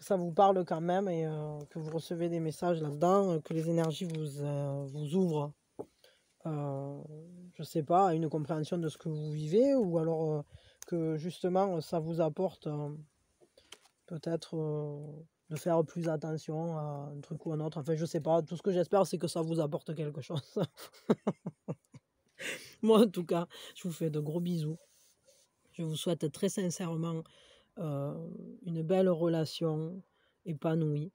ça vous parle quand même et que vous recevez des messages là-dedans, que les énergies vous ouvrent, je sais pas, à une compréhension de ce que vous vivez, ou alors que justement ça vous apporte peut-être de faire plus attention à un truc ou un autre. Enfin, je sais pas, tout ce que j'espère, c'est que ça vous apporte quelque chose. Moi, en tout cas, je vous fais de gros bisous. Je vous souhaite très sincèrement une belle relation épanouie,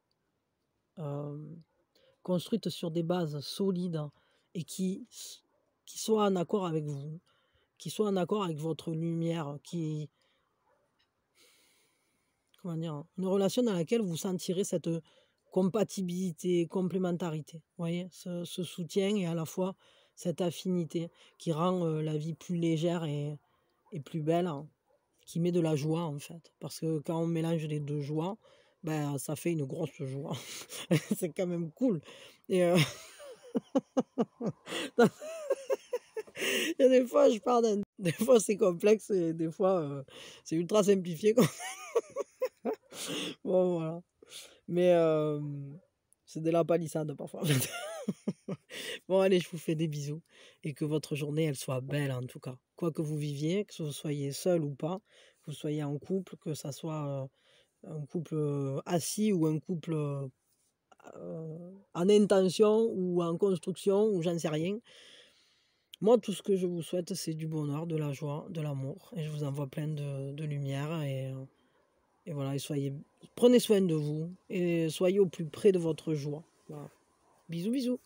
construite sur des bases solides et qui soit en accord avec vous, qui soit en accord avec votre lumière, comment dire, une relation dans laquelle vous sentirez cette compatibilité, complémentarité, vous voyez, ce soutien et à la fois cette affinité qui rend la vie plus légère et plus belle, hein, qui met de la joie en fait. Parce que quand on mélange les deux joies, ben, ça fait une grosse joie. C'est quand même cool. Et il y a des fois, je parle des fois c'est complexe et des fois c'est ultra simplifié. Bon, voilà. Mais c'est de la palissade parfois. Bon, allez, je vous fais des bisous et que votre journée, elle soit belle en tout cas. Quoi que vous viviez, que vous soyez seul ou pas, que vous soyez en couple, que ça soit un couple assis ou un couple en intention ou en construction ou j'en sais rien. Moi, tout ce que je vous souhaite, c'est du bonheur, de la joie, de l'amour. Et je vous envoie plein de lumière. Et voilà, et prenez soin de vous et soyez au plus près de votre joie. Voilà. Bisous, bisous.